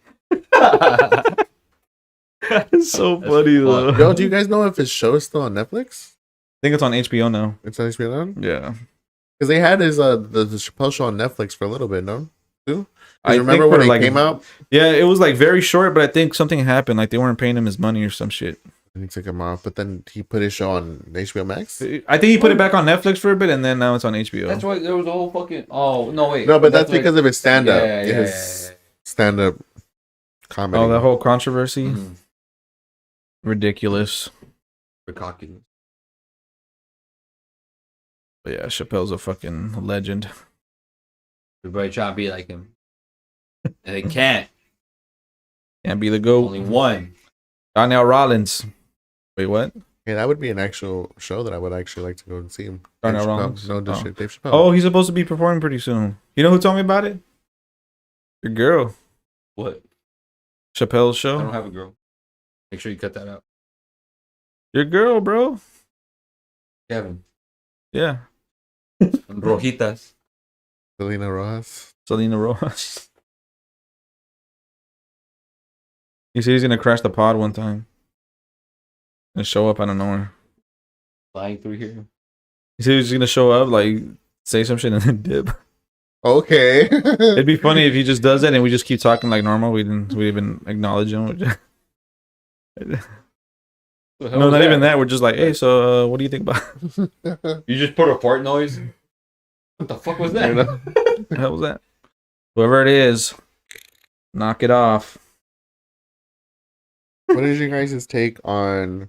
It's so funny though. Yo, do you guys know if his show is still on Netflix? I think it's on HBO now. It's on HBO now? Yeah. Because they had his the Chappelle show on Netflix for a little bit, no? Too? I Remember think when for, it like, came out? Yeah, it was like very short, but I think something happened. Like they weren't paying him his money or some shit. And he took him off, but then he put his show on HBO Max. I think he put it back on Netflix for a bit, and then now it's on HBO. That's why there was a whole fucking. Oh no, wait. No, but that's why- because of his stand up. Yeah, yeah, His stand up comedy. Oh, that whole controversy. Mhm. Ridiculous. Ridiculous. But yeah, Chappelle's a fucking legend. Everybody trying to be like him, and they can't. Can't be the GOAT. Only one. Donnell Rollins. Wait, what? Yeah, that would be an actual show that I would actually like to go and see him. Darnell Dave Chappelle. Rollins? No, Oh. Dave Chappelle. Oh, he's supposed to be performing pretty soon. You know who told me about it? Your girl. What? Chappelle's I show. don't have a girl. Make sure you cut that out. Your girl, bro. Kevin. Yeah. Rojitas. Selena Rojas. Selena Rojas. He said he's gonna crash the pod one time. And show up out of nowhere. Flying through here. He said he's gonna show up, like, say some shit and then dip. Okay. It'd be funny if he just does it and we just keep talking like normal. We even acknowledge him. No, not even that. We're just like, hey, so what do you think about You just put a fart noise. What the fuck was that? what the hell was that? Whoever it is, knock it off. What is your guys' take on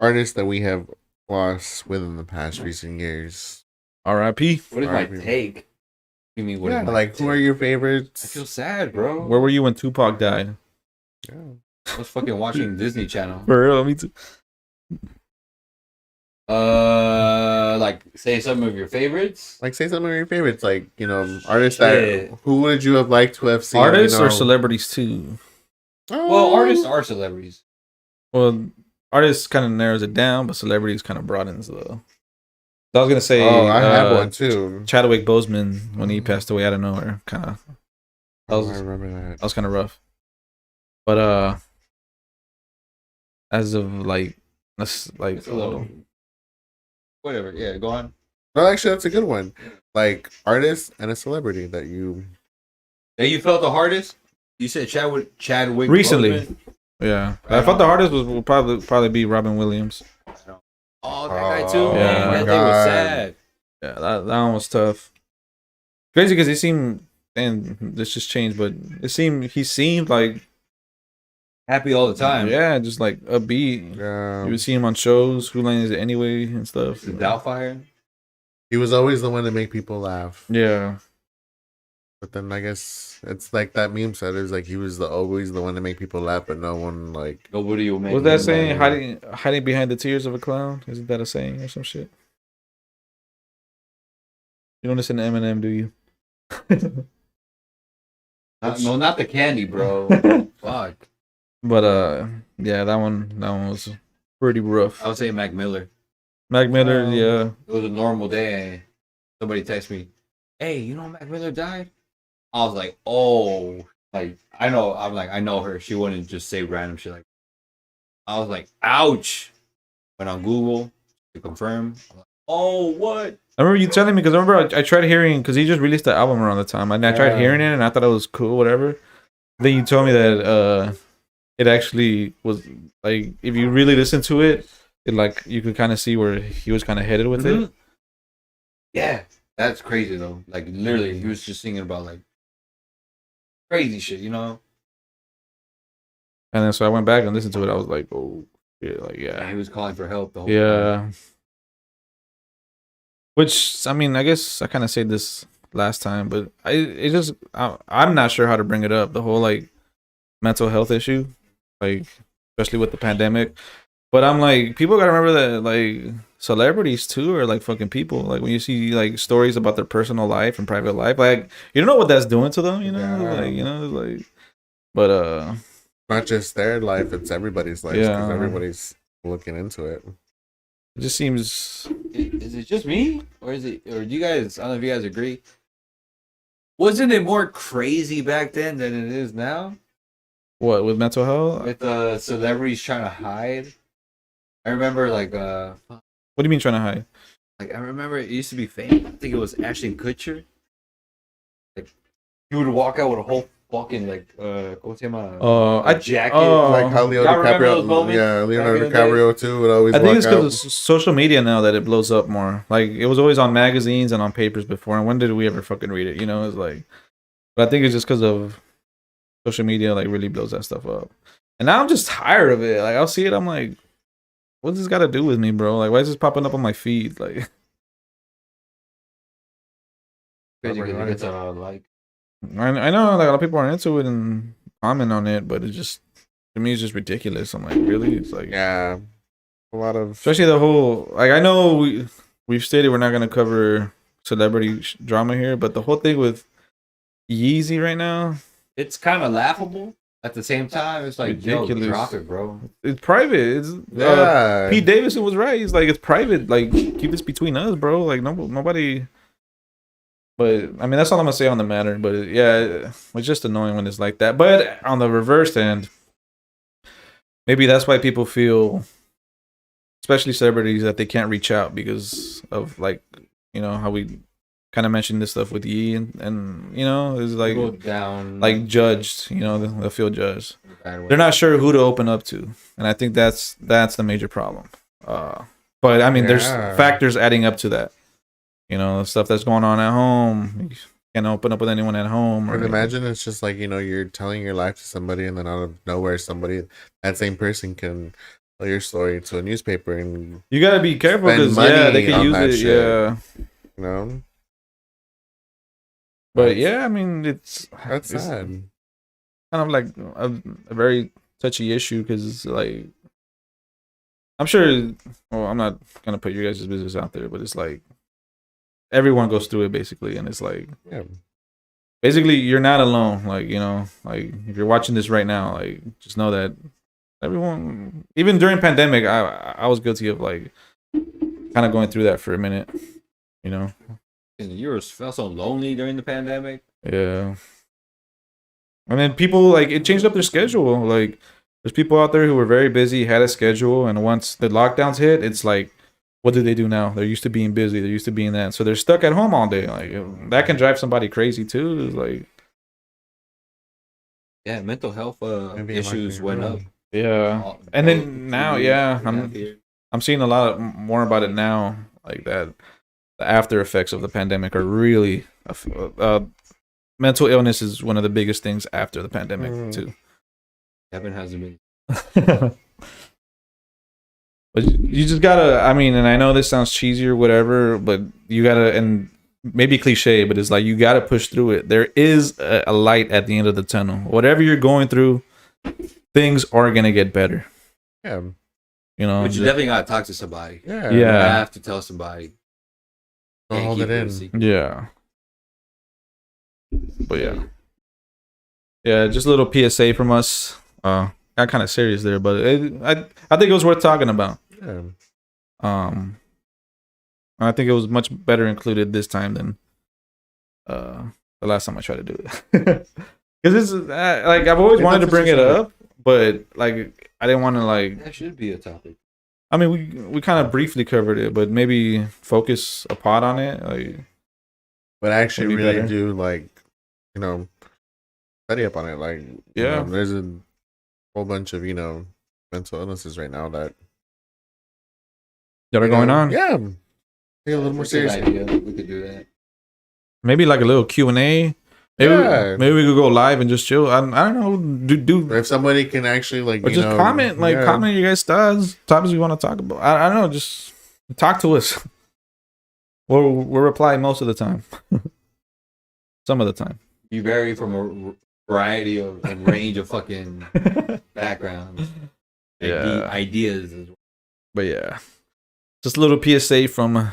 artists that we have lost within the past recent years? R.I.P. What is my take? You mean what is Yeah, my like who are take? your I favorites? feel sad, bro. Where were you when Tupac died? Yeah. I was fucking watching Disney Channel. For real, me too. Like say some of your favorites. Like say some of your favorites, like artists that Shit. who would you have liked to have seen? Artists or celebrities too? Well, artists are celebrities. Well, artists kind of narrows it down, but celebrities kind of broadens the. I was gonna say. Oh, I have one too. Chadwick Boseman when he passed away out of nowhere, kind of. That I was remember that. that was kind of rough. But as of like, let's like. It's a little. Whatever. Yeah, go on. No, actually, that's a good one. Like artist and a celebrity that you. Hey, you felt the hardest? You said Chadwick. Recently. Boseman? Yeah, I thought the hardest would probably be Robin Williams. Oh, that guy too. Oh, Yeah. Man, my that thing was God. sad. Yeah, that one was tough. Crazy because he seemed, and this just changed, but he seemed like Happy all the time. yeah, just like upbeat. Yeah. You would see him on shows, Who Line Is It Anyway and stuff. The Doubtfire. He was always the one to make people laugh. Yeah, But then I guess it's like that meme said, it's like he was always the one to make people laugh, but no one like. Nobody will make. what's that him saying? laugh. Hiding behind the tears of a clown. Isn't that a saying or some shit? You don't listen to Eminem, do you? No, not the candy, bro. Fuck. But yeah, that one was pretty rough. I would say Mac Miller. Mac Miller, yeah. It was a normal day. Somebody texted me, "Hey, you know Mac Miller died?" I was like, "Oh, like I know." I'm like, I know her. She wouldn't just say random shit like. I was like, "Ouch!" Went on Google to confirm. I'm like, oh, what? I remember you telling me because I remember I tried hearing because he just released the album around the time, and I tried Yeah. hearing it and I thought it was cool, whatever. Then you told me that it actually was like if you really listen to it, it like you could kind of see where he was kind of headed with it. Yeah, that's crazy though. Like literally, he was just singing about like crazy shit, you know. And then so I went back and listened to it. I was like, oh, yeah, like Yeah, he was calling for help the whole time. yeah. Which I mean, I guess I kind of said this last time, but I'm not sure how to bring it up. The whole like mental health issue, like especially with the pandemic. But I'm like, people gotta remember that like celebrities too are like fucking people. Like when you see like stories about their personal life and private life, like you don't know what that's doing to them. You know, Yeah. like like. But Not just their life, it's everybody's life because everybody's looking into it. it just seems. Is it just me, or do you guys? I don't know if you guys agree. Wasn't it more crazy back then than it is now? What with mental health? With the celebrities trying to hide. I remember like What do you mean trying to hide? like I remember it used to be famous. I think it was Ashton Kutcher. Like he would walk out with a whole fucking like what's him a jacket. Like how Leonardo Y'all remember those DiCaprio, moments yeah, Leonardo back in the DiCaprio too would always I think walk it's out. because of social media now that it blows up more. Like it was always on magazines and on papers before. And when did we ever fucking read it? You know, it's like. But I think it's just because of social media, like really blows that stuff up. And now I'm just tired of it. Like I'll see it, I'm like, what's this got to do with me, bro? Like why is this popping up on my feed? Like. Crazy 'cause it gets like I know like a lot of people are into it and comment on it, but it just to me it's just ridiculous. I'm like, really? It's like Yeah, a lot of especially the whole like I know we've stated we're not gonna cover celebrity drama here, but the whole thing with Yeezy right now, it's kind of laughable. At the same time, it's like ridiculous. Yo, drop it, bro. It's private. It's yeah. Pete Davidson was right. He's like, it's private. Like, keep this between us, bro. Like, nobody. But I mean, that's all I'm gonna say on the matter. But yeah, it's just annoying when it's like that. But on the reverse end, maybe that's why people feel, especially celebrities, that they can't reach out because of like, you know, how we kind of mentioned this stuff with Yee and you know, it's like Go down like judged. You know, they'll feel judged. bad way. They're not sure who to open up to, and I think that's the major problem. But I mean, there's factors adding up to that. You know, stuff that's going on at home. You can't open up with anyone at home. Or imagine it's just like, you know, you're telling your life to somebody and then out of nowhere that same person can tell your story to a newspaper and you gotta be careful because they can use it. shit, yeah, you know. But yeah, I mean, that's sad. Kind of like a very touchy issue because like I'm sure. Well, I'm not gonna put your guys' business out there, but it's like everyone goes through it basically, and it's like basically you're not alone. Like you know, like if you're watching this right now, like just know that everyone, even during pandemic, I was guilty of like kind of going through that for a minute. You know, you felt so lonely during the pandemic. Yeah. And then people like it changed up their schedule. Like there's people out there who were very busy, had a schedule, and once the lockdowns hit, it's like, what do they do now? They're used to being busy. They're used to being that, so they're stuck at home all day. Like that can drive somebody crazy too. It's like, yeah, mental health issues went up. Yeah, and then now, yeah, I'm seeing a lot more about it now. Like that, the after effects of the pandemic are really. Mental illness is one of the biggest things after the pandemic too. Kevin hasn't been. But you just gotta. I mean, and I know this sounds cheesy or whatever, but you gotta, and maybe cliche, but it's like you gotta push through it. There is a light at the end of the tunnel. Whatever you're going through, things are gonna get better. Yeah. You know, but you definitely gotta talk to somebody. Yeah. You have to tell somebody. Don't hold it in. Yeah. But yeah, just a little PSA from us. Got kind of serious there, but I think it was worth talking about. Yeah. I think it was much better included this time than the last time I tried to do it. Because it's like I've always wanted to bring it up, but like I didn't want to like. That should be a topic. I mean, we kind of briefly covered it, but maybe focus a pod on it, like. But I actually really do like. You know, study up on it. Like, you know, there's a whole bunch of, you know, mental illnesses right now that are going on. Yeah. Take it a little more That's a good seriously. idea. We could do that. Maybe like a little Q&A. Maybe, Yeah. maybe we could go live and just chill. I don't know. Do Or if somebody can actually like, or you just know, comment, like yeah. comment your guys' thoughts, topics we want to talk about. I don't know. Just talk to us. We'll reply most of the time. Some of the time. You vary from a variety of and range of fucking backgrounds. Yeah. Ideas as well. But yeah, just a little PSA from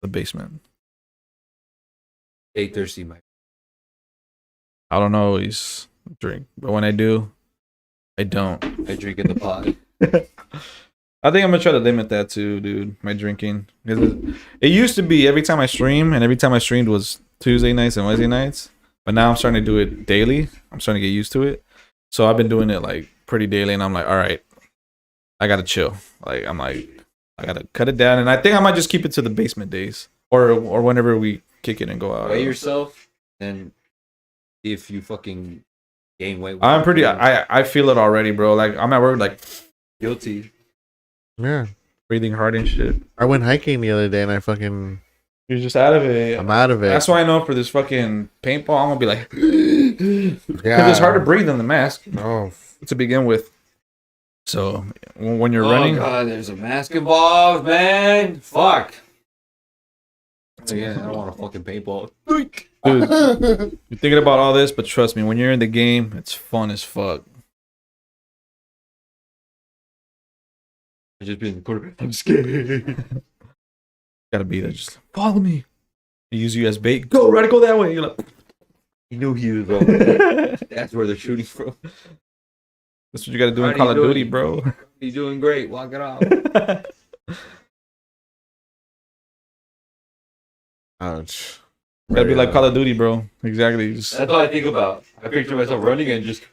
the basement. Stay thirsty, Mike. I don't always drink, but when I do, I don't. I drink in the pot. I think I'm gonna try to limit that too, dude. My drinking, because it used to be every time I stream, and every time I streamed was Tuesday nights and Wednesday nights. But now I'm starting to do it daily. I'm starting to get used to it. So I've been doing it like pretty daily, and I'm like, all right, I gotta chill. Like I'm like, I gotta cut it down, and I think I might just keep it to the basement days, or whenever we kick it and go out. Weigh yourself and see if you fucking gain weight. I'm pretty. I feel it already, bro. Like I'm at work, like guilty. Yeah. breathing hard and shit. I went hiking the other day and I fucking, You're just out of it. I'm out of it. That's why I know for this fucking paintball, I'm gonna be like, because Yeah. it's hard to breathe in the mask Oh, to begin with. So when you're Oh running, god, there's a mask involved, man. Fuck. Again, I don't want a fucking paintball. dude, you're thinking about all this, but trust me, when you're in the game, it's fun as fuck. I just been in the corner. I'm scared. Gotta be there. Just follow me. They use you as bait. Go, right, go that way. You're like, He knew he was over there. That's where they're shooting from. that's what you gotta do in Alright, Call of you Duty, doing- bro. He's doing great. Walk it off. ouch. Gotta be like Call of Duty, bro. Exactly. Just, That's all I think about. I picture myself running and just.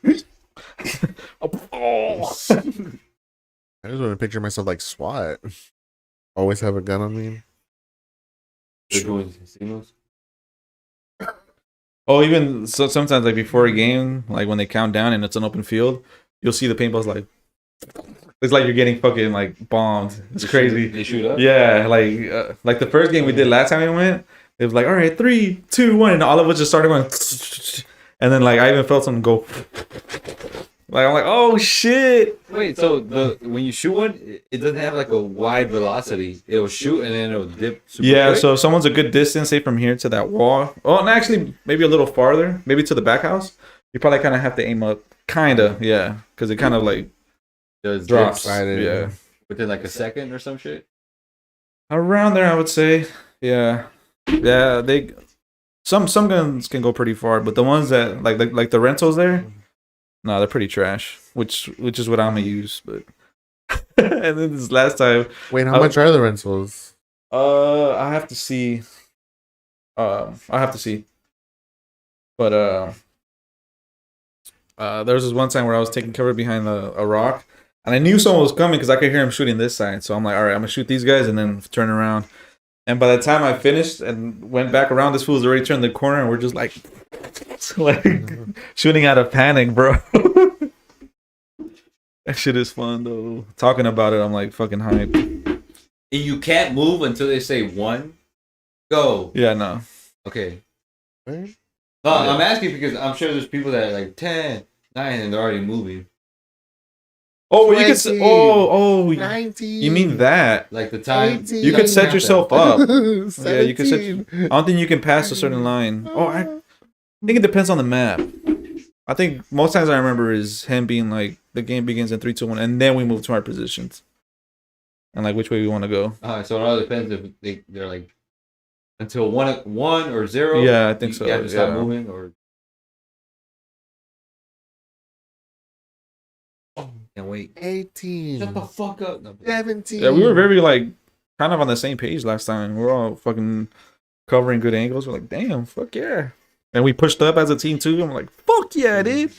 oh. I just want to picture myself like SWAT. Always have a gun on me. They're doing signals. Oh, even so, sometimes like before a game, like when they count down and it's an open field, you'll see the paintballs like it's like you're getting fucking like bombed. It's crazy. They shoot up. Yeah, like the first game we did last time we went, it was like, all right, 3, 2, 1, and all of us just started going, and then like I even felt something go. Like I'm like, oh shit! Wait, so when you shoot one, it doesn't have like a wide velocity. It'll shoot and then it'll dip. Super Yeah, quick? so if someone's a good distance, say from here to that wall. Oh, and actually maybe a little farther, maybe to the back house. You probably kind of have to aim up, kinda, yeah, because it kind of like Does drops. Excited. Yeah, within like a second or some shit. around there, I would say. Yeah, yeah. They some guns can go pretty far, but the ones that like the rentals there, no, they're pretty trash. Which is what I'm gonna use. But and then this last time, Wait, how much are the rentals? I have to see. I have to see. But there was this one time where I was taking cover behind a rock, and I knew someone was coming because I could hear him shooting this side. So I'm like, all right, I'm gonna shoot these guys and then turn around. And by the time I finished and went back around, this fool's already turned the corner, and we're just like shooting out of panic, bro. That shit is fun though. Talking about it, I'm like fucking hyped. And you can't move until they say one. Go. Yeah, no. Okay. Right? No, I'm asking because I'm sure there's people that are like 10, 9, and they're already moving. Oh, well, you could. 19. Oh, 19. you mean that? Like the time. 18. You could set yourself up. Yeah, you could set. 17. I don't think you can pass a certain line. Oh, I think it depends on the map. I think most times I remember is him being like the game begins in 3, 2, 1, and then we move to our positions, and like which way we want to go. So it all depends if they're like until one or 0. Yeah, I think so. You have to stop Yeah. moving or. Can't wait. 18. Shut the fuck up. No, 17. Yeah, we were very like kind of on the same page last time. We were all fucking covering good angles. We're like, damn, fuck yeah. And we pushed up as a team too. I'm like, fuck yeah, dude.